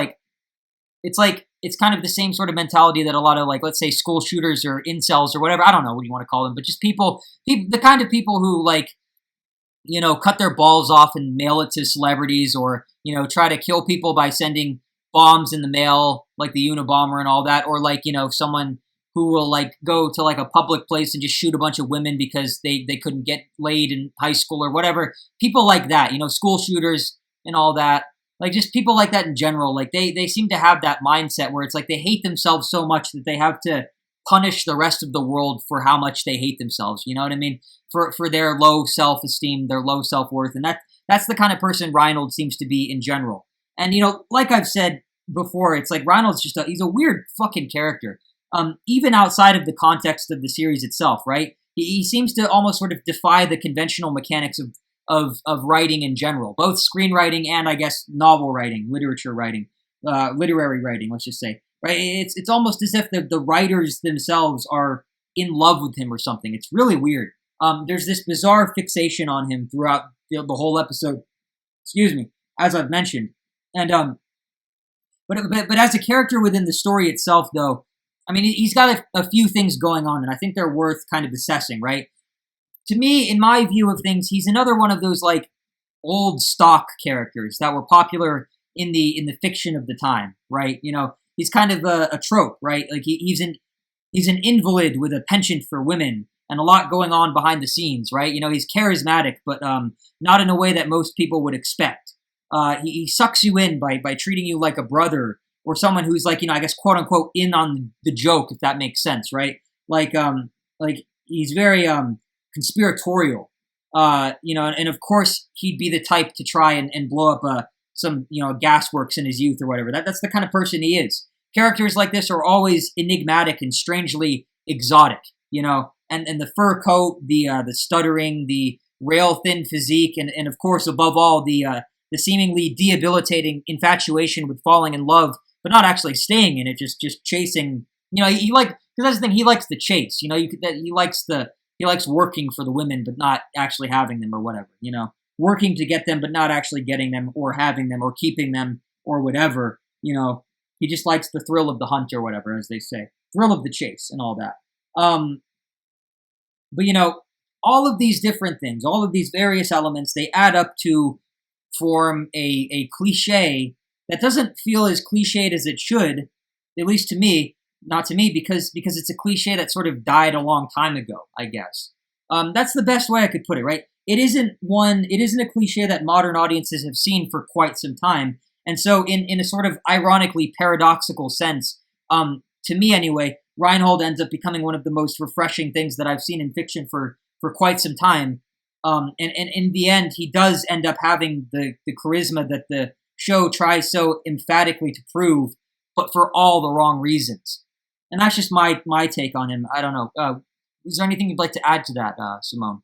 kind of the same sort of mentality that a lot of, like, let's say school shooters or incels or whatever, I don't know what you want to call them, but just people, the kind of people who like cut their balls off and mail it to celebrities, or try to kill people by sending bombs in the mail, like the Unabomber and all that, or like someone who will like go to like a public place and just shoot a bunch of women because they couldn't get laid in high school or whatever. People like that, school shooters and all that, like just people like that in general, like they seem to have that mindset where it's like they hate themselves so much that they have to punish the rest of the world for how much they hate themselves. You know what I mean? For their low self-esteem, their low self-worth, and that's the kind of person Reinhold seems to be in general. And like I've said before, it's like Reinhold's he's a weird fucking character. Even outside of the context of the series itself, right? He seems to almost sort of defy the conventional mechanics of writing in general, both screenwriting and I guess novel writing, literature writing, literary writing, let's just say, right? It's almost as if the writers themselves are in love with him or something. It's really weird. There's this bizarre fixation on him throughout the whole episode. Excuse me, as I've mentioned, and but as a character within the story itself, though, I mean, he's got a few things going on, and I think they're worth kind of assessing, right? To me, in my view of things, he's another one of those like old stock characters that were popular in the fiction of the time, right? He's kind of a trope, right? Like he's an invalid with a penchant for women and a lot going on behind the scenes, right? He's charismatic, but not in a way that most people would expect. He sucks you in by treating you like a brother or someone who's like, I guess quote unquote in on the joke, if that makes sense, right? Like he's very conspiratorial, and of course he'd be the type to try and blow up some gasworks in his youth or whatever. That's the kind of person he is. Characters like this are always enigmatic and strangely exotic, and the fur coat, the stuttering, the rail thin physique, and of course above all the seemingly debilitating infatuation with falling in love but not actually staying in it, just chasing. He because that's the thing, he likes the chase. He likes working for the women, but not actually having them or whatever, working to get them, but not actually getting them or having them or keeping them or whatever, he just likes the thrill of the hunt or whatever, as they say, thrill of the chase and all that. But all of these different things, all of these various elements, they add up to form a cliche that doesn't feel as cliched as it should, at least to me. Not to me, because it's a cliche that sort of died a long time ago, I guess. That's the best way I could put it, right? It isn't a cliche that modern audiences have seen for quite some time. And so in a sort of ironically paradoxical sense, to me anyway, Reinhold ends up becoming one of the most refreshing things that I've seen in fiction for quite some time. And in the end, he does end up having the charisma that the show tries so emphatically to prove, but for all the wrong reasons. And that's just my take on him. I don't know. Is there anything you'd like to add to that, Simone?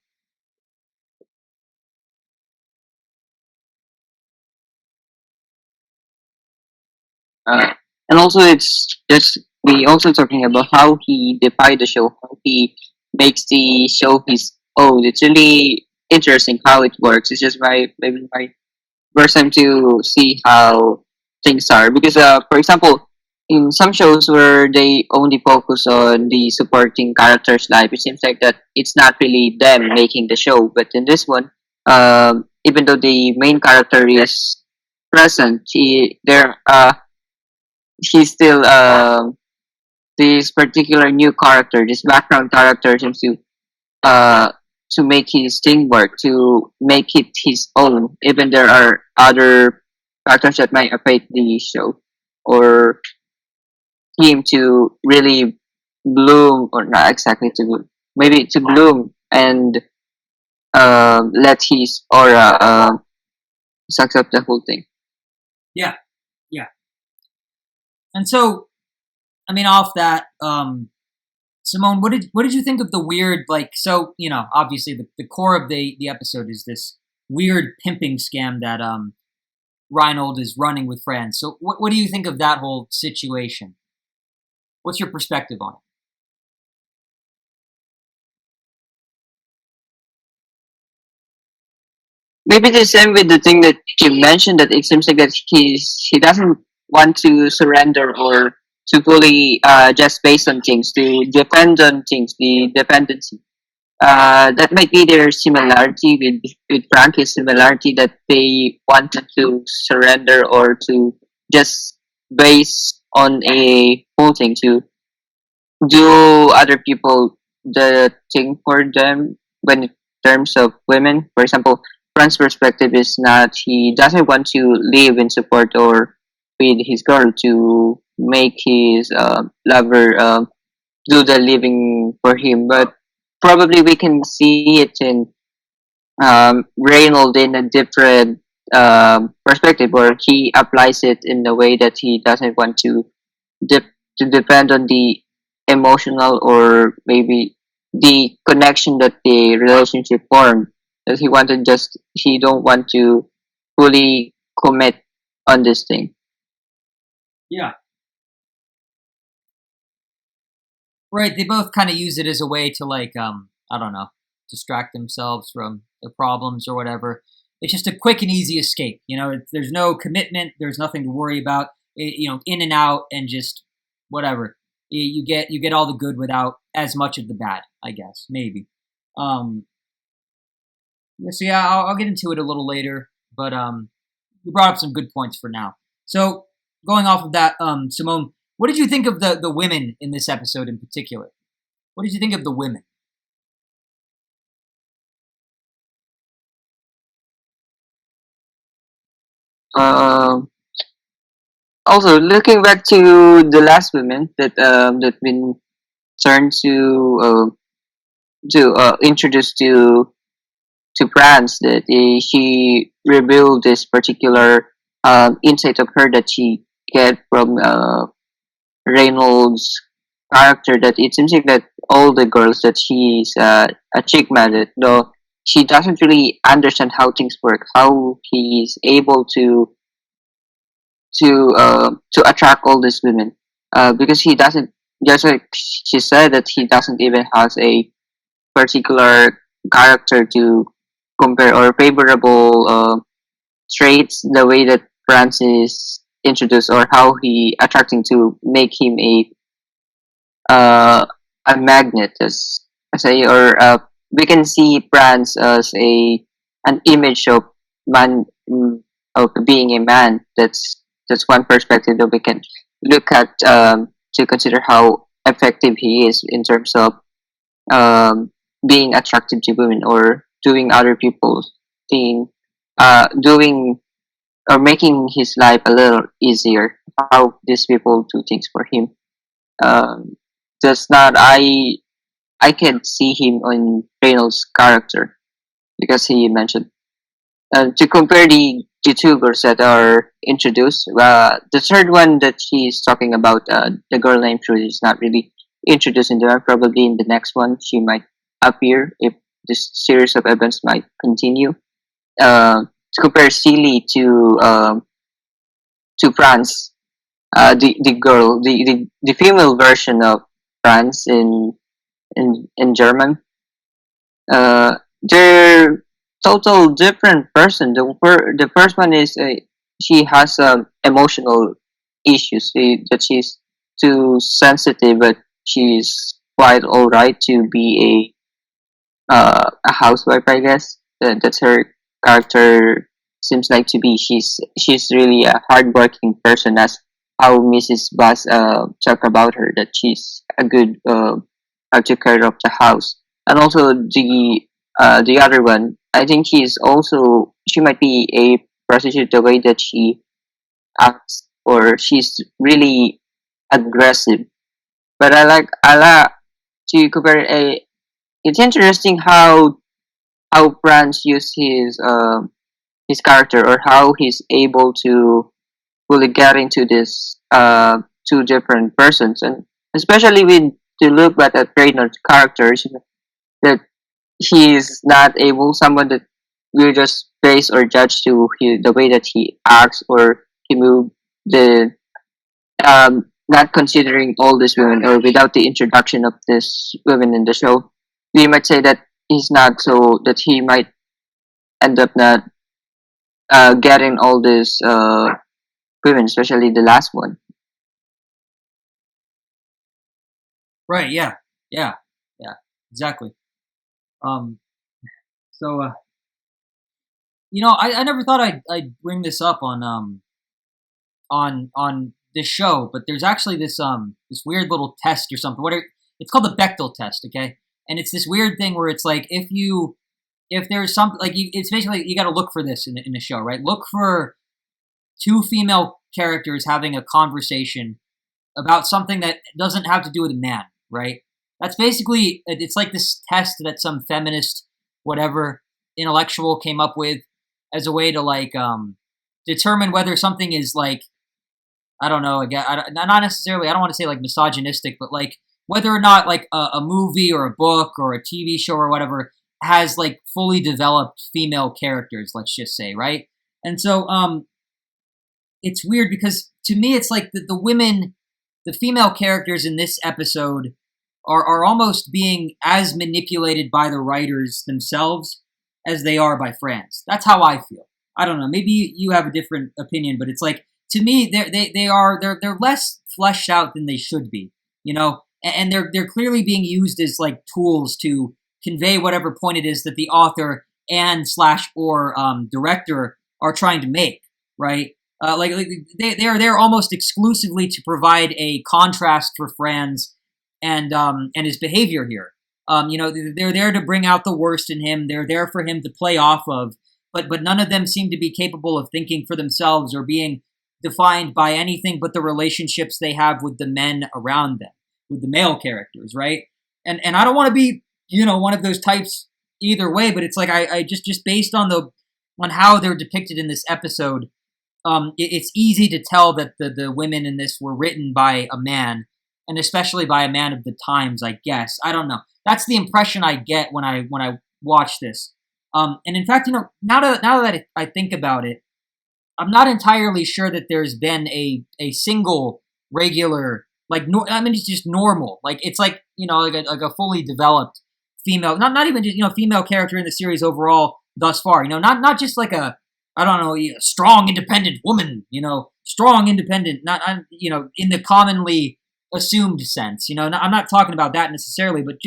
And also, it's just we also talking about how he defied the show, how he makes the show his own. It's really interesting how it works. It's just maybe my first time to see how things are, because for example, in some shows where they only focus on the supporting character's life, it seems like that it's not really them making the show. But in this one, even though the main character is present, he's still this particular new character, this background character seems uh to make his thing work, to make it his own. Even there are other factors that might affect the show or him to really bloom, or not exactly to bloom, maybe to bloom and let his aura sucks up the whole thing. Yeah, yeah. And so, I mean, off that, Simone, what did you think of the weird, like, so, obviously the core of the episode is this weird pimping scam that Reinhold is running with friends. So what do you think of that whole situation? What's your perspective on it? Maybe the same with the thing that you mentioned, that it seems like that he doesn't want to surrender or to fully just based on things, to depend on things, the dependency. That might be their similarity with Frankie's similarity, that they wanted to surrender or to just base on a whole thing, to do other people the thing for them. When in terms of women, for example, Frank's perspective is not, he doesn't want to live in support or with his girl, to make his lover do the living for him. But probably we can see it in Reynold in a different perspective, or he applies it in a way that he doesn't want to to depend on the emotional or maybe the connection that the relationship formed. That he don't want to fully commit on this thing. Yeah. Right, they both kind of use it as a way to, like, I don't know, distract themselves from the problems or whatever. It's just a quick and easy escape. There's no commitment. There's nothing to worry about. In and out, and just whatever. You get all the good without as much of the bad, I guess, maybe. So yeah, I'll get into it a little later, but you brought up some good points for now. So going off of that, Simone, what did you think of the women in this episode in particular? What did you think of the women? Um, Also, looking back to the last women that been turned to introduce to France, that she revealed this particular insight of her that she get from Reynolds' character, that it seems like that all the girls that she's a chick magnet, though she doesn't really understand how things work, how he's able to attract all these women, because he doesn't, just like she said, that he doesn't even has a particular character to compare or favorable traits, the way that Francis introduced, or how he attracting to make him uh, a magnet, as a, or we can see France as an image of man, of being a man. That's one perspective that we can look at, to consider how effective he is in terms of being attractive to women, or doing other people's thing, doing or making his life a little easier. How these people do things for him. Um, does not I can see him on Reynolds' character, because he mentioned, to compare the two girls that are introduced. The third one that he's talking about, the girl named Trudy, is not really introduced in there. Probably in the next one she might appear if this series of events might continue. To compare Celie to France, the girl, the female version of France in German, they're total different person. The first one is, she has emotional issues, that she's too sensitive, but she's quite alright to be a housewife, I guess. That's her character seems like to be. She's really a hardworking person, as how Mrs. Bass talk about her, that she's a good how to care of the house. And also the other one, I think she might be a prostitute, the way that she acts, or she's really aggressive. But I like to compare a. It's interesting how Franz used his character, or how he's able to fully get into this two different persons, and especially with to look back at Reynolds' characters, that he's not able someone that we just base or judge to the way that he acts or he move, the not considering all these women, or without the introduction of these women in the show, we might say that he's not, so that he might end up not getting all these women, especially the last one. Right. Yeah. Yeah. Yeah. Exactly. Um. So, I never thought I'd bring this up on this show, but there's actually this weird little test or something. It's called the Bechtel test, okay? And it's this weird thing where it's like if there's something like it's basically you got to look for this in the show, right? Look for two female characters having a conversation about something that doesn't have to do with a man, right? That's basically it's like this test that some feminist whatever intellectual came up with as a way to like determine whether something is like I don't know, again, not necessarily. I don't want to say like misogynistic, but like whether or not like a movie or a book or a TV show or whatever has like fully developed female characters. Let's just say, right? And so, it's weird because to me, it's like the women, the female characters in this episode are almost being as manipulated by the writers themselves as they are by Franz. That's how I feel. I don't know. Maybe you have a different opinion, but it's like to me, they're less fleshed out than they should be, and they're clearly being used as like tools to convey whatever point it is that the author and slash or director are trying to make, right? Like they're there almost exclusively to provide a contrast for Franz and his behavior here. They're there to bring out the worst in him. They're there for him to play off of, but none of them seem to be capable of thinking for themselves or being defined by anything but the relationships they have with the men around them, with the male characters, right? And I don't want to be, one of those types either way, but it's like I just based on how they're depicted in this episode, it's easy to tell that the women in this were written by a man, and especially by a man of the times, I guess. I don't know. That's the impression I get when I watch this. And in fact, now that I think about it, I'm not entirely sure that there's been a single regular it's just normal. Like it's like like a fully developed female, not even just female character in the series overall thus far. Not just like a I don't know strong independent woman. Strong independent, not in the commonly assumed sense. I'm not talking about that necessarily, but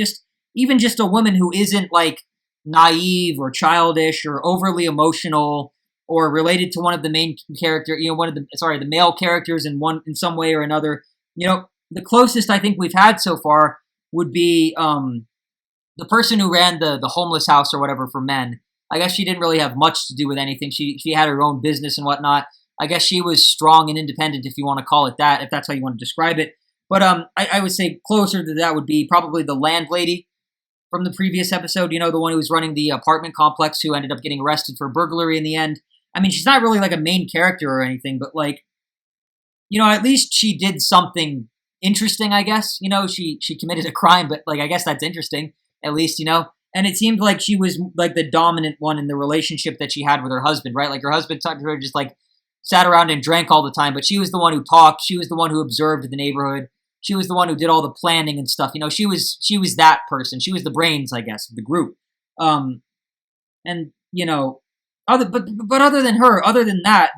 even just a woman who isn't like naive or childish or overly emotional or related to one of the main character, the male characters in some way or another. The closest I think we've had so far would be the person who ran the homeless house or whatever for men. I guess she didn't really have much to do with anything. She had her own business and whatnot. I guess she was strong and independent, if you want to call it that, if that's how you want to describe it. But I would say closer to that would be probably the landlady from the previous episode. The one who was running the apartment complex who ended up getting arrested for burglary in the end. I mean, she's not really like a main character or anything, but like, at least she did something interesting, I guess. She committed a crime, but like, I guess that's interesting, at least, And it seemed like she was like the dominant one in the relationship that she had with her husband, right? Like her husband talked to her, just like sat around and drank all the time, but she was the one who talked. She was the one who observed the neighborhood. She was the one who did all the planning and stuff. She was that person. She was the brains, I guess, of the group. And other than her, other than that,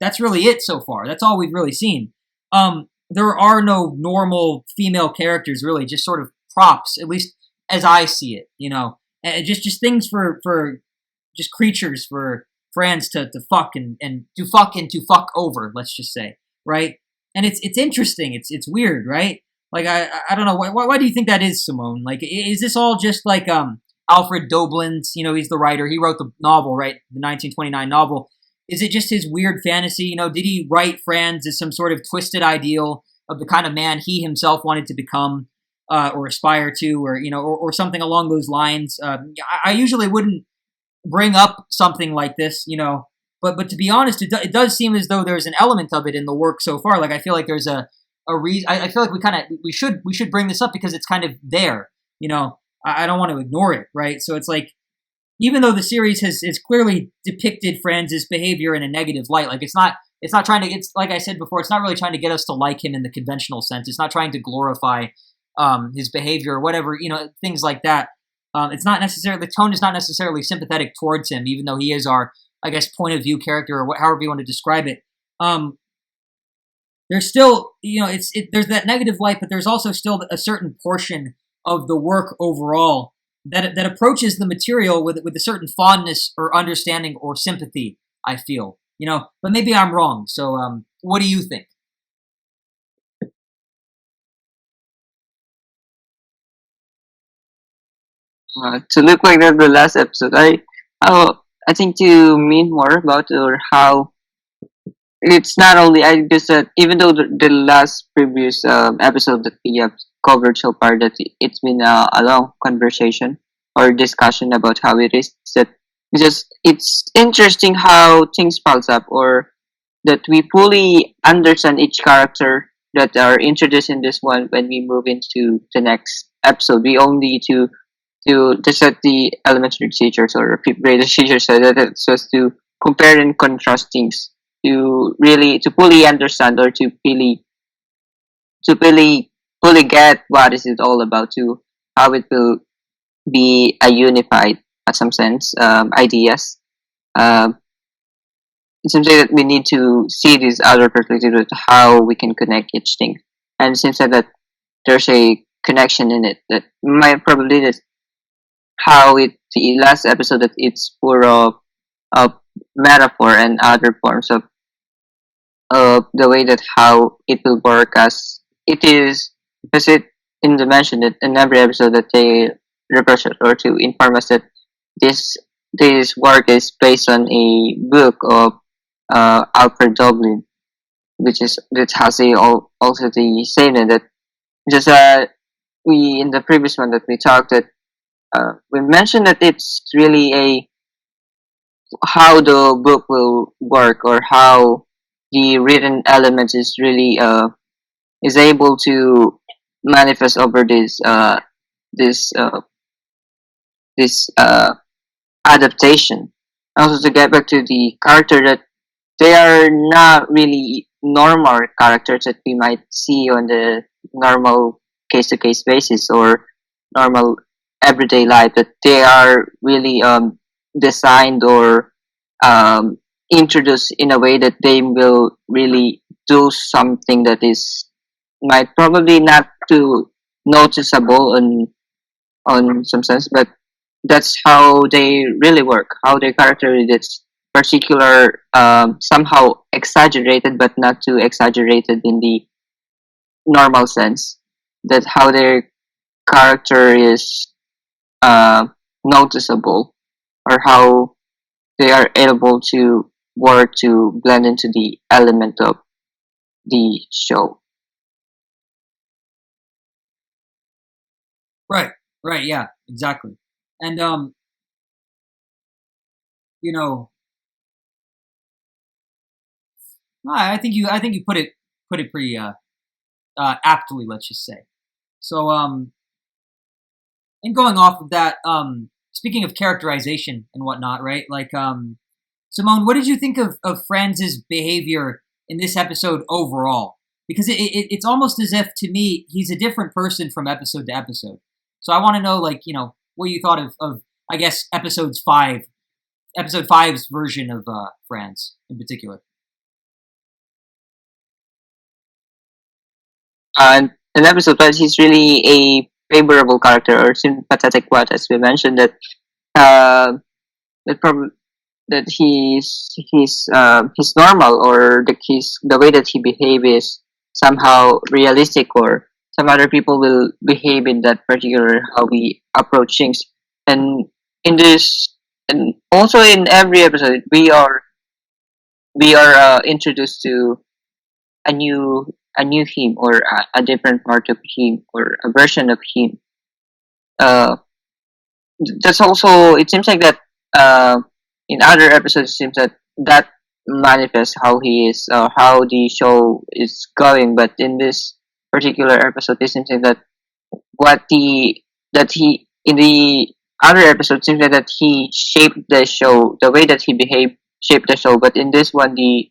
that's really it so far. That's all we've really seen. There are no normal female characters, really, just sort of props, at least as I see it. And just things for just creatures for friends to fuck and to fuck over. Let's just say, right? And it's interesting. It's weird, right? Like I don't know why do you think that is, Simone? Like is this all just like Alfred Doblin's? You know, he's the writer. He wrote the novel, right? The 1929 novel. Is it just his weird fantasy? You know, did he write Franz as some sort of twisted ideal of the kind of man he himself wanted to become or aspire to, or you know, or something along those lines? I usually wouldn't bring up something like this, you know, but to be honest, it does seem as though there's an element of it in the work so far. Like I feel like there's a reason. I feel like we should bring this up because it's kind of there, you know. I don't want to ignore it, right? So it's like, even though the series has clearly depicted Franz's behavior in a negative light, like it's not trying to, it's like I said before, it's not really trying to get us to like him in the conventional sense. It's not trying to glorify his behavior or whatever, you know, things like that. It's not necessarily, the tone is not necessarily sympathetic towards him, even though he is our, I guess, point of view character, or however you want to describe it. There's still, you know, there's that negative light, but there's also still a certain portion of the work overall that approaches the material with a certain fondness or understanding or sympathy, I feel, you know, but maybe I'm wrong. So, what do you think? To look like that the last episode, I think to mean more about or how it's not only I guess that even though the last previous episode that we have covered so far that it's been a long conversation or discussion about how it is that just it's interesting how things piles up or that we fully understand each character that are introduced in this one when we move into the next episode. We only to set the elementary teachers or fifth grade teachers so that it's just to compare and contrast things to fully understand or to really fully get what is it all about to how it will be a unified some sense ideas it seems like that we need to see this other perspective of how we can connect each thing and it seems like that there's a connection in it that might probably that how it the last episode that it's full of metaphor and other forms of the way that how it will work as it is because it in the mention that in every episode that they represent or to inform us that this this work is based on a book of Alfred Dublin, which is that has also the same name that just we in the previous one that we talked that we mentioned that it's really a how the book will work or how the written elements is really is able to manifest over this this adaptation. Also to get back to the character that they are not really normal characters that we might see on the normal case to case basis or normal everyday life that they are really designed or um, introduced in a way that they will really do something that is might probably not too noticeable on some sense, but that's how they really work. How their character is particular, somehow exaggerated, but not too exaggerated in the normal sense. That how their character is uh, noticeable, or how they are able to work to blend into the element of the show. Right, right, yeah, exactly. And you know, I think you put it pretty aptly, let's just say. So and going off of that, speaking of characterization and whatnot, right? Like Simone, what did you think of Franz's behavior in this episode overall? Because it's almost as if to me he's a different person from episode to episode. So I want to know, like, you know, what you thought of I guess episode five's version of Franz in particular. And in episode 5, he's really a favorable character or sympathetic one, as we mentioned that. that probably that he's normal, or the way that he behave is somehow realistic, or some other people will behave in that particular how we approach things. And in this, and also in every episode, we are introduced to a new him, or a different part of him, or a version of him. Uh, that's also, it seems like that in other episodes, it seems that manifests how he is, how the show is going. But in this particular episode, it seems like that what the that he in the other episode, it seems like that he shaped the show, the way that he behaved shaped the show. But in this one, the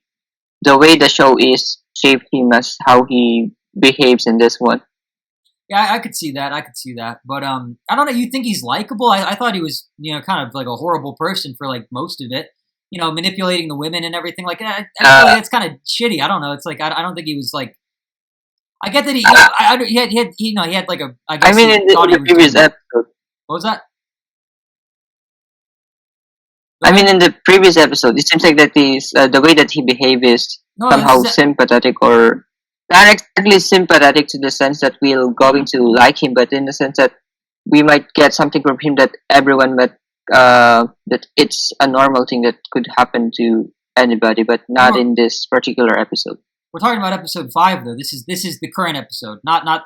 way the show is shaped him as how he behaves in this one. Yeah, I could see that. I could see that. But I don't know. You think he's likable? I thought he was, kind of like a horrible person for like most of it. Manipulating the women and everything. Like, I feel like it's kind of shitty. I don't know. It's like I don't think he was like. I get that he. He had like a. I guess I mean, he in the, thought in he the was previous doing. episode. What was that? I mean, in the previous episode, it seems like that the way that he behaves is No, somehow sympathetic, or not exactly sympathetic to the sense that we're going to like him, but in the sense that we might get something from him that everyone that it's a normal thing that could happen to anybody, but not in this particular episode. We're talking about episode 5, though. This is the current episode, not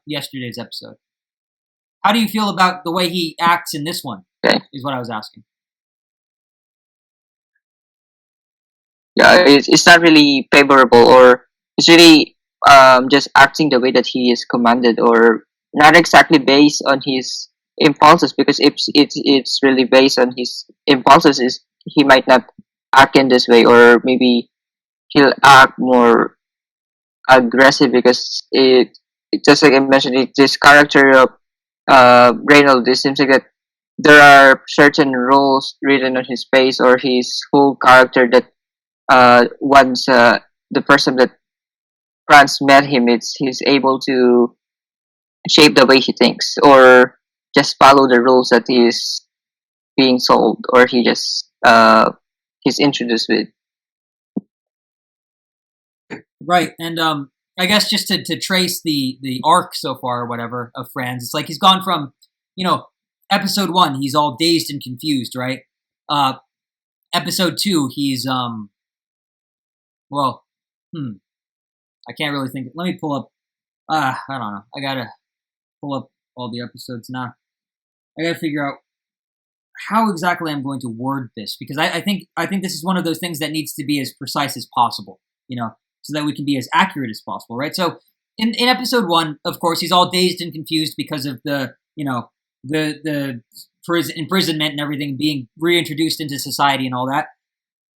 yesterday's episode. How do you feel about the way he acts in this one? Okay. Is what I was asking. Yeah, it's not really favorable, or it's really just acting the way that he is commanded, or not exactly based on his impulses. Because if it's really based on his impulses, is he might not act in this way, or maybe he'll act more aggressive, because it just like I mentioned, this character of Reynolds, it seems like that there are certain rules written on his face, or his whole character, that once the person that Franz met him, he's able to shape the way he thinks, or just follow the rules that he is being sold, or he's introduced with. Right, and I guess just to trace the arc so far or whatever of Franz, it's like he's gone from episode 1, he's all dazed and confused, right? Episode 2, he's I can't really think. Let me pull up. I don't know. I gotta pull up all the episodes now. I gotta figure out how exactly I'm going to word this, because I think this is one of those things that needs to be as precise as possible, so that we can be as accurate as possible, right? So in episode 1, of course, he's all dazed and confused because of the imprisonment and everything, being reintroduced into society and all that.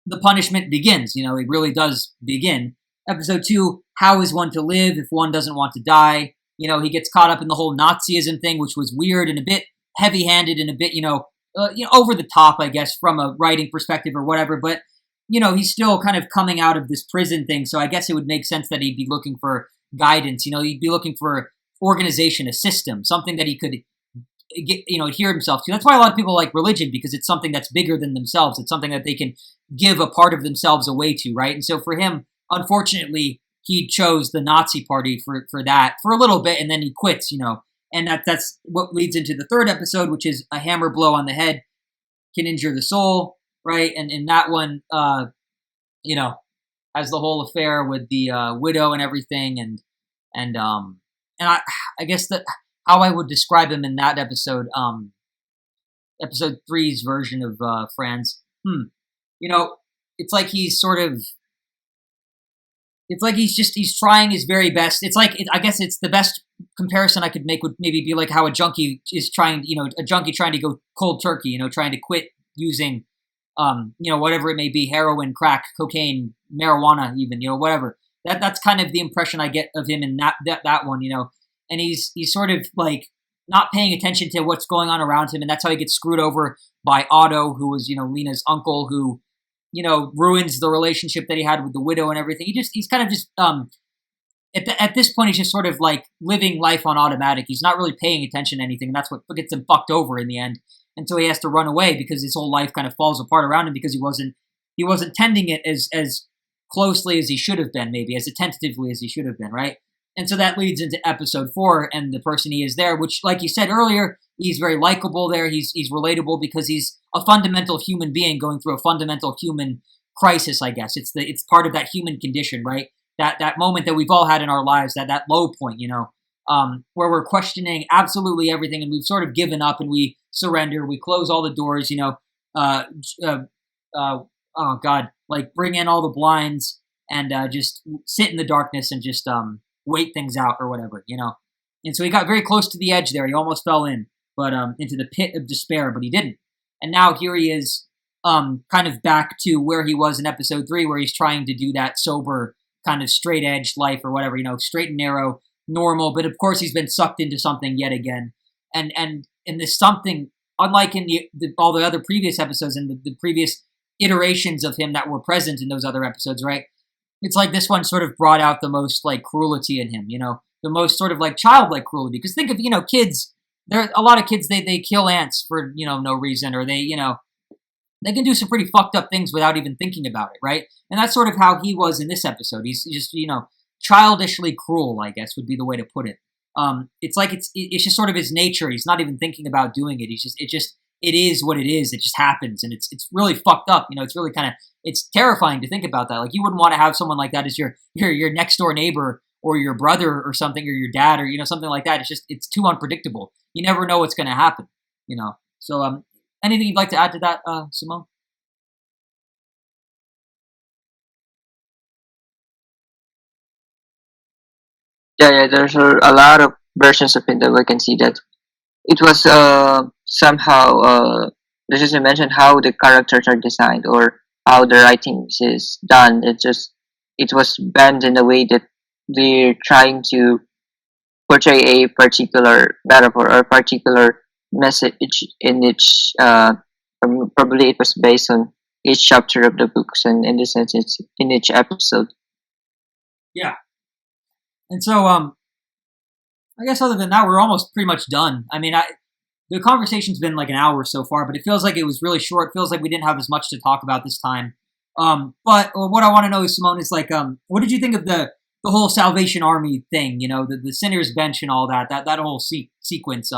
The punishment begins. It really does begin. Episode 2, how is one to live if one doesn't want to die? He gets caught up in the whole Nazism thing, which was weird and a bit heavy-handed and a bit, over the top, I guess, from a writing perspective or whatever. But, he's still kind of coming out of this prison thing. So I guess it would make sense that he'd be looking for guidance. He'd be looking for organization, a system, something that he could adhere himself to. That's why a lot of people like religion, because it's something that's bigger than themselves. It's something that they can give a part of themselves away to, right? And so for him, unfortunately, he chose the Nazi party for that for a little bit, and then he quits, and that's what leads into the 3rd episode, which is a hammer blow on the head can injure the soul, right? And in that one, has the whole affair with the widow and everything, and I guess that how I would describe him in that episode, episode 3's version of Franz. It's like he's sort of. It's like he's trying his very best. It's like I guess it's the best comparison I could make would maybe be like how a junkie is trying, a junkie trying to go cold turkey, trying to quit using, whatever it may be, heroin, crack, cocaine, marijuana, even, whatever. That's kind of the impression I get of him in that one, and he's sort of like not paying attention to what's going on around him, and that's how he gets screwed over by Otto, who was Lena's uncle, who ruins the relationship that he had with the widow and everything. He's kind of just at this point he's just sort of like living life on automatic. He's not really paying attention to anything, and that's what gets him fucked over in the end. and so he has to run away because his whole life kind of falls apart around him because he wasn't tending it as closely as he should have been, maybe as attentively as he should have been, right? And so that leads into episode 4 and the person he is there, which, like you said earlier, he's very likable there. He's relatable because he's a fundamental human being going through a fundamental human crisis, I guess. It's part of that human condition, right? That moment that we've all had in our lives, that low point, where we're questioning absolutely everything, and we've sort of given up and we surrender. We close all the doors, uh, uh, oh God, like bring in all the blinds and just sit in the darkness and just wait things out or whatever. And so he got very close to the edge there. He almost fell in, but into the pit of despair, but he didn't. And now here he is, kind of back to where he was in episode 3, where he's trying to do that sober kind of straight edge life or whatever, straight and narrow, normal. But of course, he's been sucked into something yet again, and in this something, unlike in all the other previous episodes and the previous iterations of him that were present in those other episodes, right? It's like this one sort of brought out the most like cruelty in him, the most sort of like childlike cruelty. Because think of kids. There are a lot of kids they kill ants for no reason, or they can do some pretty fucked up things without even thinking about it, right? And that's sort of how he was in this episode. He's just childishly cruel, I guess would be the way to put it. It's like it's just sort of his nature. He's not even thinking about doing it. It is what it is. It just happens, and it's really fucked up. It's really it's terrifying to think about that. Like you wouldn't want to have someone like that as your next door neighbor or your brother or something, or your dad, or something like that. It's too unpredictable. You never know what's going to happen. So anything you'd like to add to that, Simone? Yeah. There's a lot of versions of it that we can see that it was somehow just as I mentioned how the characters are designed or how the writing is done. It was bent in a way that they're trying to portray a particular metaphor or particular message in each. Probably it was based on each chapter of the books, and in this sense, it's in each episode. Yeah. And so I guess other than that, we're almost pretty much done. I mean, the conversation's been like an hour so far, but it feels like it was really short. It feels like we didn't have as much to talk about this time. But what I want to know, Simone, is like, what did you think of the whole Salvation Army thing? The Sinner's Bench and all that whole sequence.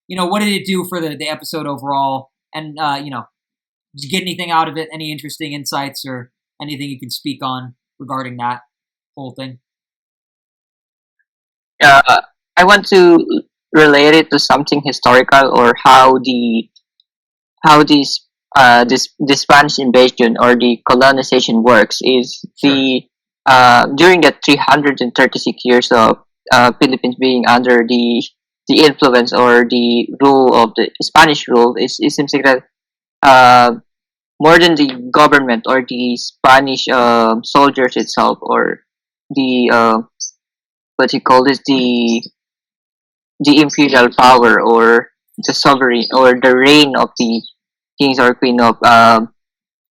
What did it do for the episode overall? And did you get anything out of it? Any interesting insights or anything you can speak on regarding that whole thing? Uh, I want to relate it to something historical or how this Spanish invasion or the colonization works is Sure. during the 336 years of Philippines being under the influence or the rule of the Spanish rule, it seems like that uh, more than the government or the Spanish soldiers itself or the what you call this the imperial power or the sovereign or the reign of the kings or queen of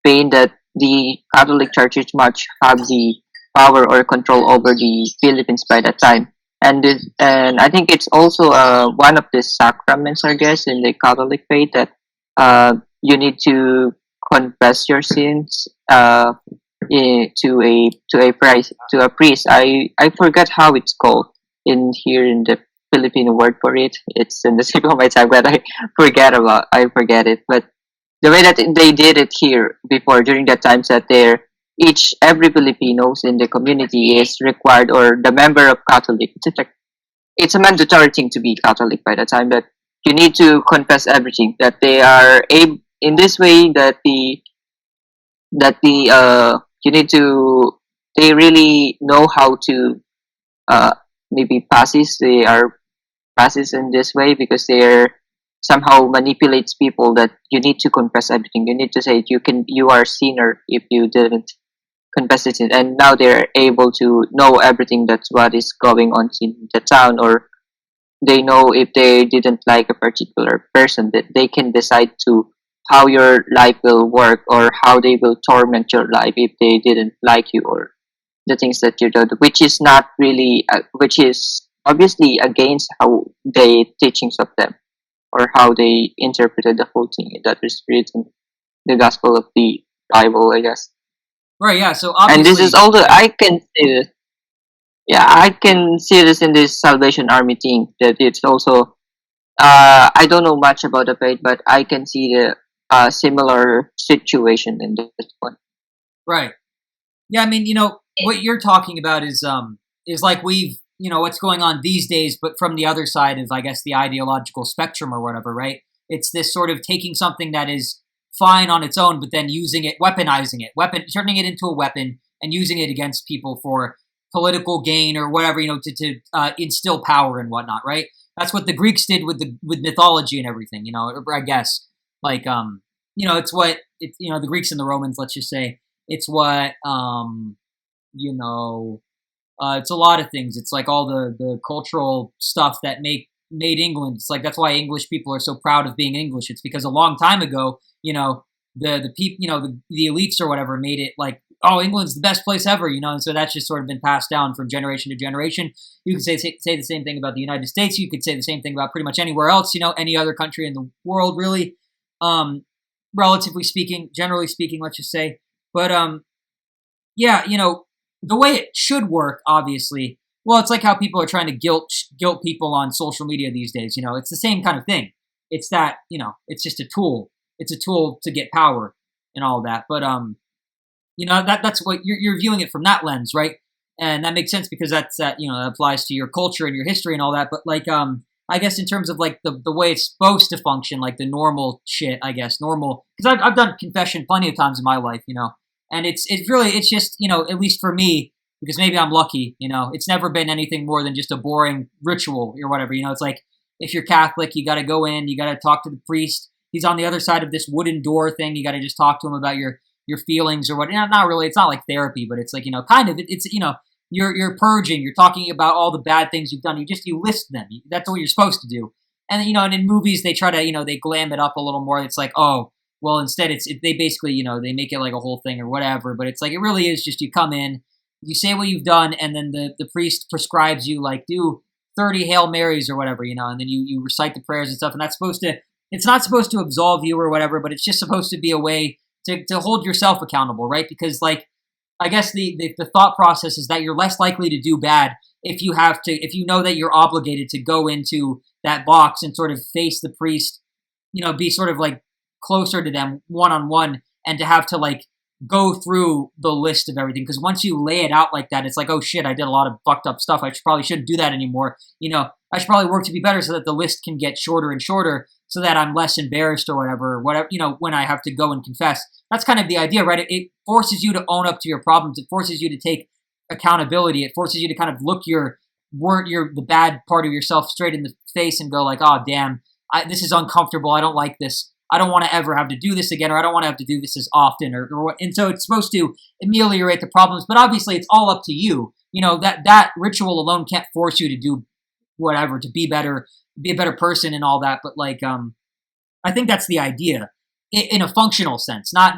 Spain, that the Catholic Church much have the power or control over the Philippines by that time. And I think it's also one of the sacraments, I guess, in the Catholic faith that you need to confess your sins to a priest. I forget how it's called in here in the Filipino word for it. It's in the tip of my tongue, but I forget it. But the way that they did it here before during that times that every Filipinos in the community is required or the member of Catholic. It's a mandatory thing to be Catholic by the time that you need to confess everything that they are able in this way that the you need to they really know how to uh maybe passes in this way because they're somehow manipulates people that you need to confess everything. You need to say you are a sinner if you didn't confess it, and now they're able to know everything that's what is going on in the town, or they know if they didn't like a particular person that they can decide to how your life will work or how they will torment your life if they didn't like you or the things that you do, which is not really which is obviously against how the teachings of them or how they interpreted the whole thing that was written, the Gospel of the Bible, I guess. Right. Yeah. So And this is obviously, also yeah. I can see this. Yeah, I can see this in this Salvation Army thing that it's also. I don't know much about the faith, but I can see the similar situation in this one. Right. Yeah. I mean, what you're talking about is like what's going on these days, but from the other side of, I guess, the ideological spectrum or whatever. Right. It's this sort of taking something that is fine on its own, but then using it, weaponizing it, turning it into a weapon and using it against people for political gain or whatever, to instill power and whatnot. Right. That's what the Greeks did with mythology and everything. I guess like it's what it's the Greeks and the Romans. Let's just say it's what you know it's a lot of things. It's like all the cultural stuff that made England. It's like that's why English people are so proud of being English. It's because a long time ago, the people, the elites or whatever made it like, oh, England's the best place ever, and so that's just sort of been passed down from generation to generation. You could say the same thing about the United States. You could say the same thing about pretty much anywhere else, any other country in the world, really, relatively speaking, generally speaking, let's just say. But yeah, the way it should work, obviously. Well, it's like how people are trying to guilt people on social media these days. It's the same kind of thing. It's that it's just a tool. It's a tool to get power and all that. But that's what you're viewing it from that lens, right? And that makes sense because that applies to your culture and your history and all that. But like I guess in terms of like the way it's supposed to function, like the normal shit, I guess normal, because I've done confession plenty of times in my life, and it's just at least for me, because maybe I'm lucky, it's never been anything more than just a boring ritual or whatever. It's like if you're Catholic, you got to go in, you got to talk to the priest. He's on the other side of this wooden door thing. You got to just talk to him about your feelings or what. Not really. It's not like therapy, but it's like kind of. It's you're purging. You're talking about all the bad things you've done. You list them. That's what you're supposed to do. And and in movies they try to they glam it up a little more. It's like, oh, well, instead they basically they make it like a whole thing or whatever. But it's like it really is just you come in, you say what you've done, and then the priest prescribes you like do 30 Hail Marys or whatever, and then you recite the prayers and stuff. And that's supposed to. It's not supposed to absolve you or whatever, but it's just supposed to be a way to hold yourself accountable, right? Because like I guess the thought process is that you're less likely to do bad if you know that you're obligated to go into that box and sort of face the priest, be sort of like closer to them one on one, and to have to like go through the list of everything. Because once you lay it out like that, it's like, oh shit, I did a lot of fucked up stuff. I probably shouldn't do that anymore. I should probably work to be better so that the list can get shorter and shorter, so that I'm less embarrassed or whatever, when I have to go and confess. That's kind of the idea, right? It forces you to own up to your problems. It forces you to take accountability. It forces you to kind of look the bad part of yourself straight in the face and go like, oh, damn, this is uncomfortable. I don't like this. I don't want to ever have to do this again, or I don't want to have to do this as often, or what. And so it's supposed to ameliorate the problems, but obviously it's all up to you. That ritual alone can't force you to do whatever, to be better, be a better person and all that. But like, I think that's the idea in a functional sense, not,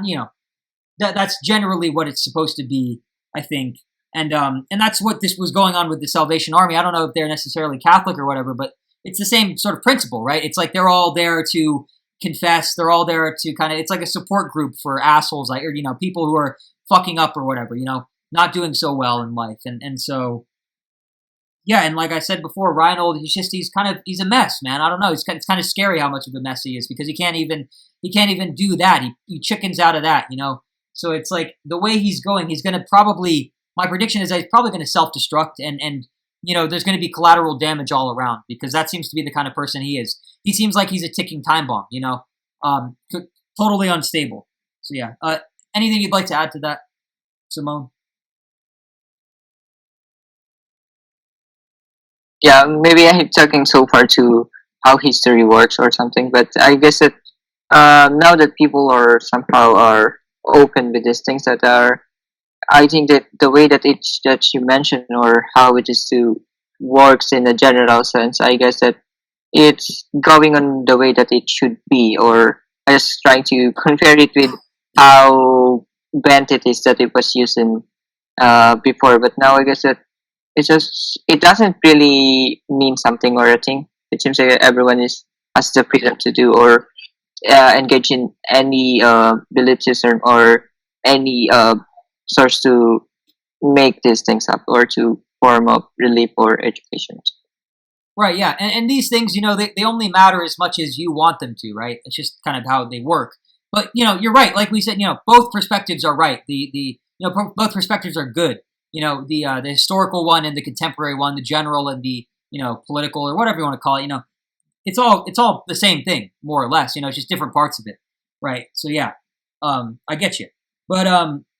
that's generally what it's supposed to be, I think. And that's what this was going on with the Salvation Army. I don't know if they're necessarily Catholic or whatever, but it's the same sort of principle, right? It's like they're all there to confess. They're all there to kind of, it's like a support group for assholes, like, or, people who are fucking up or whatever, not doing so well in life. And so, yeah, and like I said before, Reinhold, he's a mess, man. I don't know. It's kind of scary how much of a mess he is, because he can't even do that. He chickens out of that, So it's like the way he's going, he's going to probably, my prediction is that he's probably going to self-destruct, and there's going to be collateral damage all around, because that seems to be the kind of person he is. He seems like he's a ticking time bomb, totally unstable. So yeah, anything you'd like to add to that, Simone? Yeah, maybe I'm talking so far to how history works or something, but I guess that now that people are open with these things that are, I think that the way that you mentioned, or how it is to works in a general sense, I guess that it's going on the way that it should be, or I just trying to compare it with how bent it is that it was used in before. But now I guess that it doesn't really mean something or a thing. It seems like everyone is has the freedom to do or engage in any belief system or any source to make these things up or to form of relief or education. Right, yeah. And these things, they only matter as much as you want them to, right? It's just kind of how they work. But, you're right. Like we said, both perspectives are right. Both perspectives are good. The historical one and the contemporary one, the general and the, political or whatever you want to call it, it's all the same thing, more or less. It's just different parts of it. Right. So, yeah, I get you. But,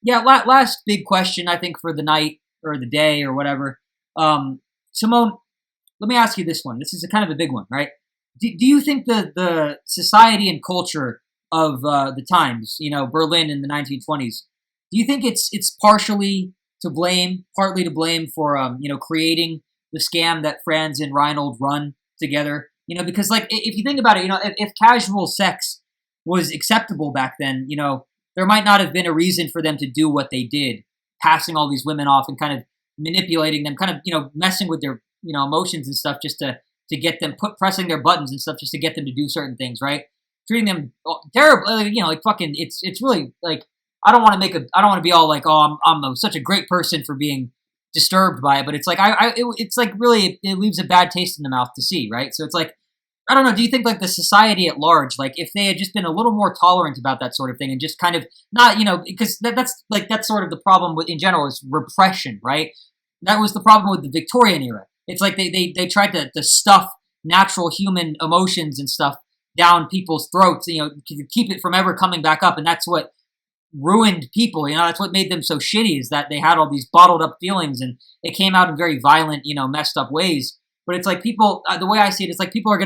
yeah, last big question, I think, for the night or the day or whatever. Simone, let me ask you this one. This is a kind of a big one, right? Do you think the society and culture of the times, Berlin in the 1920s, do you think it's partly to blame for creating the scam that Franz and Reinhold run together? Because like if you think about it, if casual sex was acceptable back then, there might not have been a reason for them to do what they did, passing all these women off and kind of manipulating them, kind of messing with their emotions and stuff just to get them pressing their buttons and stuff just to get them to do certain things, right? Treating them terrible, like fucking. It's really like I don't want to be all like, oh, I'm such a great person for being disturbed by it, but it's like it's like really it leaves a bad taste in the mouth to see, right? So it's like I don't know. Do you think like the society at large, like if they had just been a little more tolerant about that sort of thing and just kind of not, because that's sort of the problem with in general is repression, right? That was the problem with the Victorian era. It's like they tried to stuff natural human emotions and stuff down people's throats, to keep it from ever coming back up. And that's what ruined people. That's what made them so shitty is that they had all these bottled up feelings and it came out in very violent, messed up ways. But it's like people, the way I see it, it's like people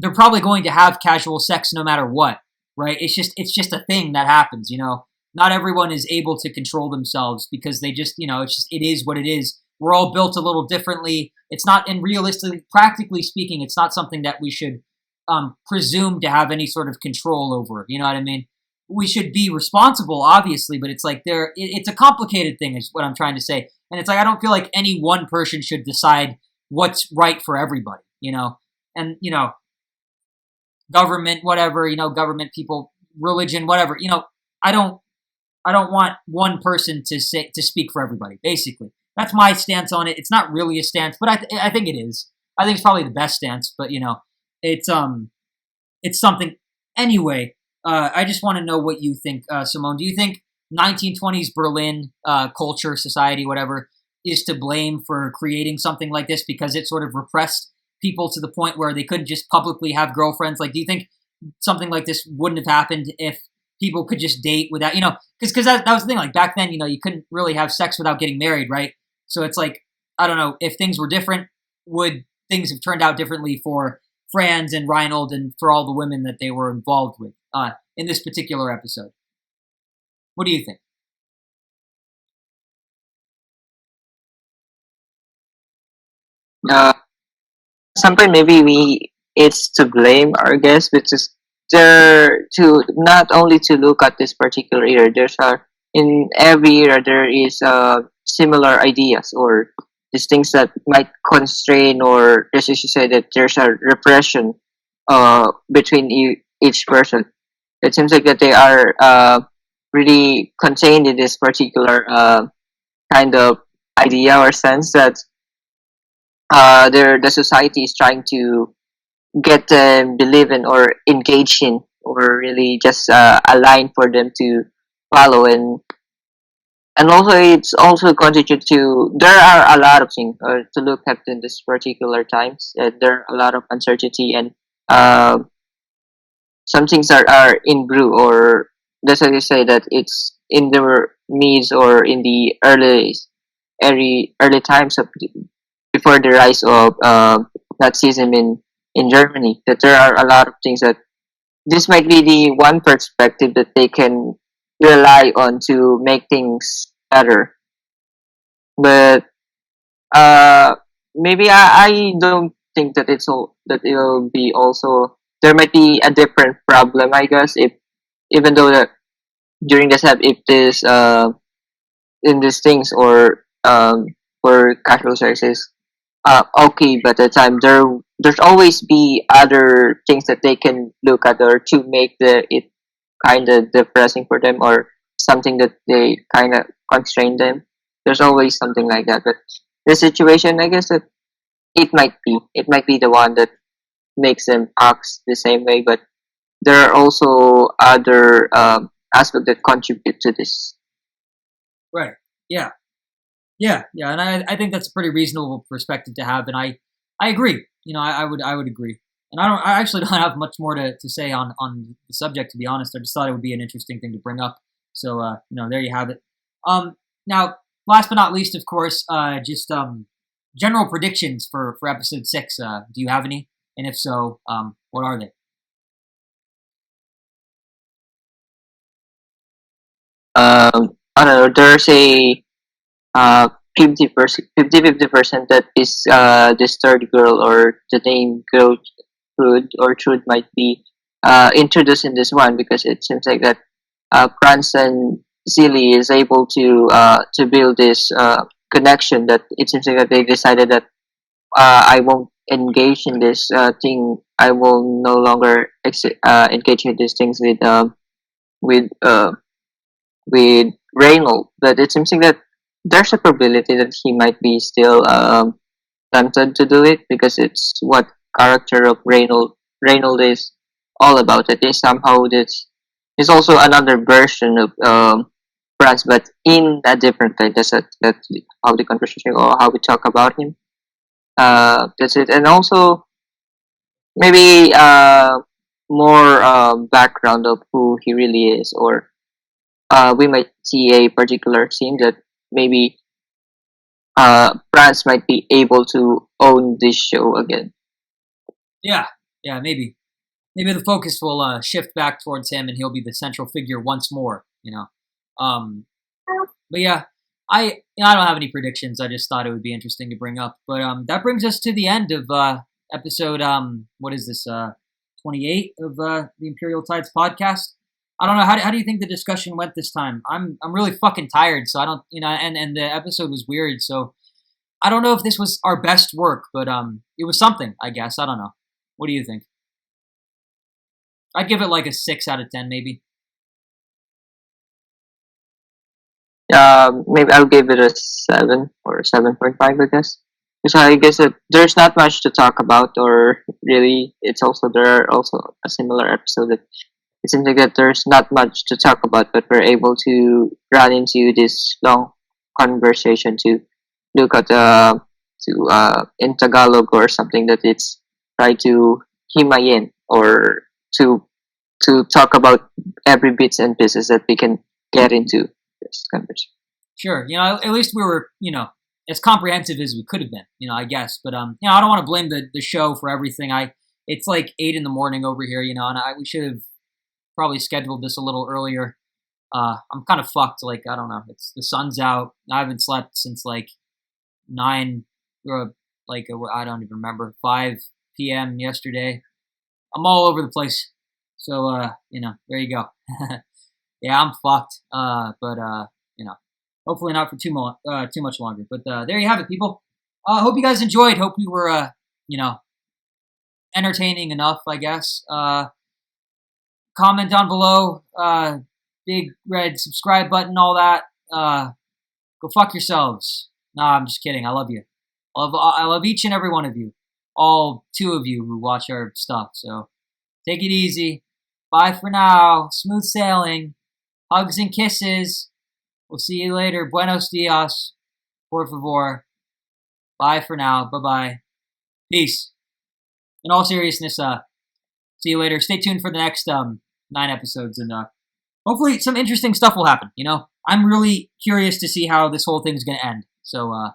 they're probably going to have casual sex no matter what, right? It's just a thing that happens, Not everyone is able to control themselves because they just, it is what it is. We're all built a little differently. It's not, and realistically, practically speaking, it's not something that we should presume to have any sort of control over. You know what I mean? We should be responsible, obviously, but it's like it's a complicated thing is what I'm trying to say. And it's like, I don't feel like any one person should decide what's right for everybody, and, government, whatever, government people, religion, whatever, I don't want one person to speak for everybody. Basically, that's my stance on it. It's not really a stance, but I think it is. I think it's probably the best stance. But it's something anyway. I just want to know what you think, Simone. Do you think 1920s Berlin culture, society, whatever, is to blame for creating something like this because it sort of repressed people to the point where they couldn't just publicly have girlfriends? Like, do you think something like this wouldn't have happened if people could just date without, because that was the thing. Like back then, you couldn't really have sex without getting married, right? So it's like, I don't know, if things were different, would things have turned out differently for Franz and Reinhold and for all the women that they were involved with in this particular episode? What do you think? Uh, some point maybe it's to blame our guests, which is there to not only to look at this particular era. There's in every era there is similar ideas or these things that might constrain or just as you said that there's a repression between each person. It seems like that they are really contained in this particular kind of idea or sense that the society is trying to get them believe in or engage in or really just a line for them to follow and also it's also contribute to there are a lot of things to look at in this particular times there are a lot of uncertainty and uh, some things are in brew or that's why you say that it's in the midst or in the early times of before the rise of Nazism in Germany that there are a lot of things that this might be the one perspective that they can rely on to make things better. But maybe I don't think that it's all that it'll be also there might be a different problem I guess if even though that during this have if this in these things or for casual services okay but at the time there there's always be other things that they can look at or to make it kind of depressing for them, or something that they kind of constrain them. There's always something like that. But the situation, I guess that it might be the one that makes them act the same way. But there are also other aspects that contribute to this. Right. Yeah. Yeah. And I think that's a pretty reasonable perspective to have. And I agree. I would agree. And I actually don't have much more to say on the subject, to be honest. I just thought it would be an interesting thing to bring up. So, there you have it. Now, last but not least, of course, just general predictions for episode 6. Do you have any? And if so, what are they? I don't know. There's a 50%, 50% that is this third girl, or the name girl Trude or Trude might be introduced in this one, because it seems like that Franz and Zilly is able to build this connection, that it seems like that they decided that I won't engage in this thing. I will no longer engage in these things with uh, with Reynold. But it seems like that there's a probability that he might be still tempted to do it, because it's what character of Reynold is all about. It is somehow this is also another version of Franz, but in a different way. That's how the conversation or how we talk about him. That's it, and also maybe more background of who he really is, or we might see a particular scene that maybe France might be able to own this show again. Yeah. Maybe the focus will shift back towards him, and he'll be the central figure once more. But yeah, I don't have any predictions. I just thought it would be interesting to bring up. But that brings us to the end of episode what is this 28 of the Imperial Tides podcast. I don't know, how do you think the discussion went this time? I'm really fucking tired, so I don't, and the episode was weird, so I don't know if this was our best work, but it was something, I guess. I don't know. What do you think? I'd give it like a 6 out of 10, maybe. Maybe I'll give it a 7 or 7.5, I guess. So I guess that there's not much to talk about, or really, there are also a similar episode that it seems like that there's not much to talk about, but we're able to run into this long conversation to look at in Tagalog or something, that it's try to himayin, or to talk about every bits and pieces that we can get into this conversation. Sure. At least we were, as comprehensive as we could have been, I guess. But I don't want to blame the show for everything. It's like 8 in the morning over here, and we should have probably scheduled this a little earlier. I'm kind of fucked. Like, I don't know. It's the sun's out. I haven't slept since like 9, or I don't even remember, 5 p.m. yesterday. I'm all over the place. So there you go. Yeah, I'm fucked. But hopefully not for too much longer. But there you have it, people. Hope you guys enjoyed. Hope we were entertaining enough, I guess. Comment down below. Big red subscribe button, all that. Go fuck yourselves. Nah, I'm just kidding. I love you. I love each and every one of you. All 2 of you who watch our stuff. So take it easy. Bye for now. Smooth sailing. Hugs and kisses. We'll see you later. Buenos dias. Por favor. Bye for now. Bye-bye. Peace. In all seriousness, see you later. Stay tuned for the next 9 episodes, and hopefully some interesting stuff will happen. I'm really curious to see how this whole thing's going to end. So,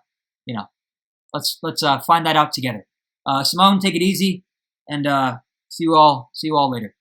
let's find that out together. Simone, take it easy, and see you all later.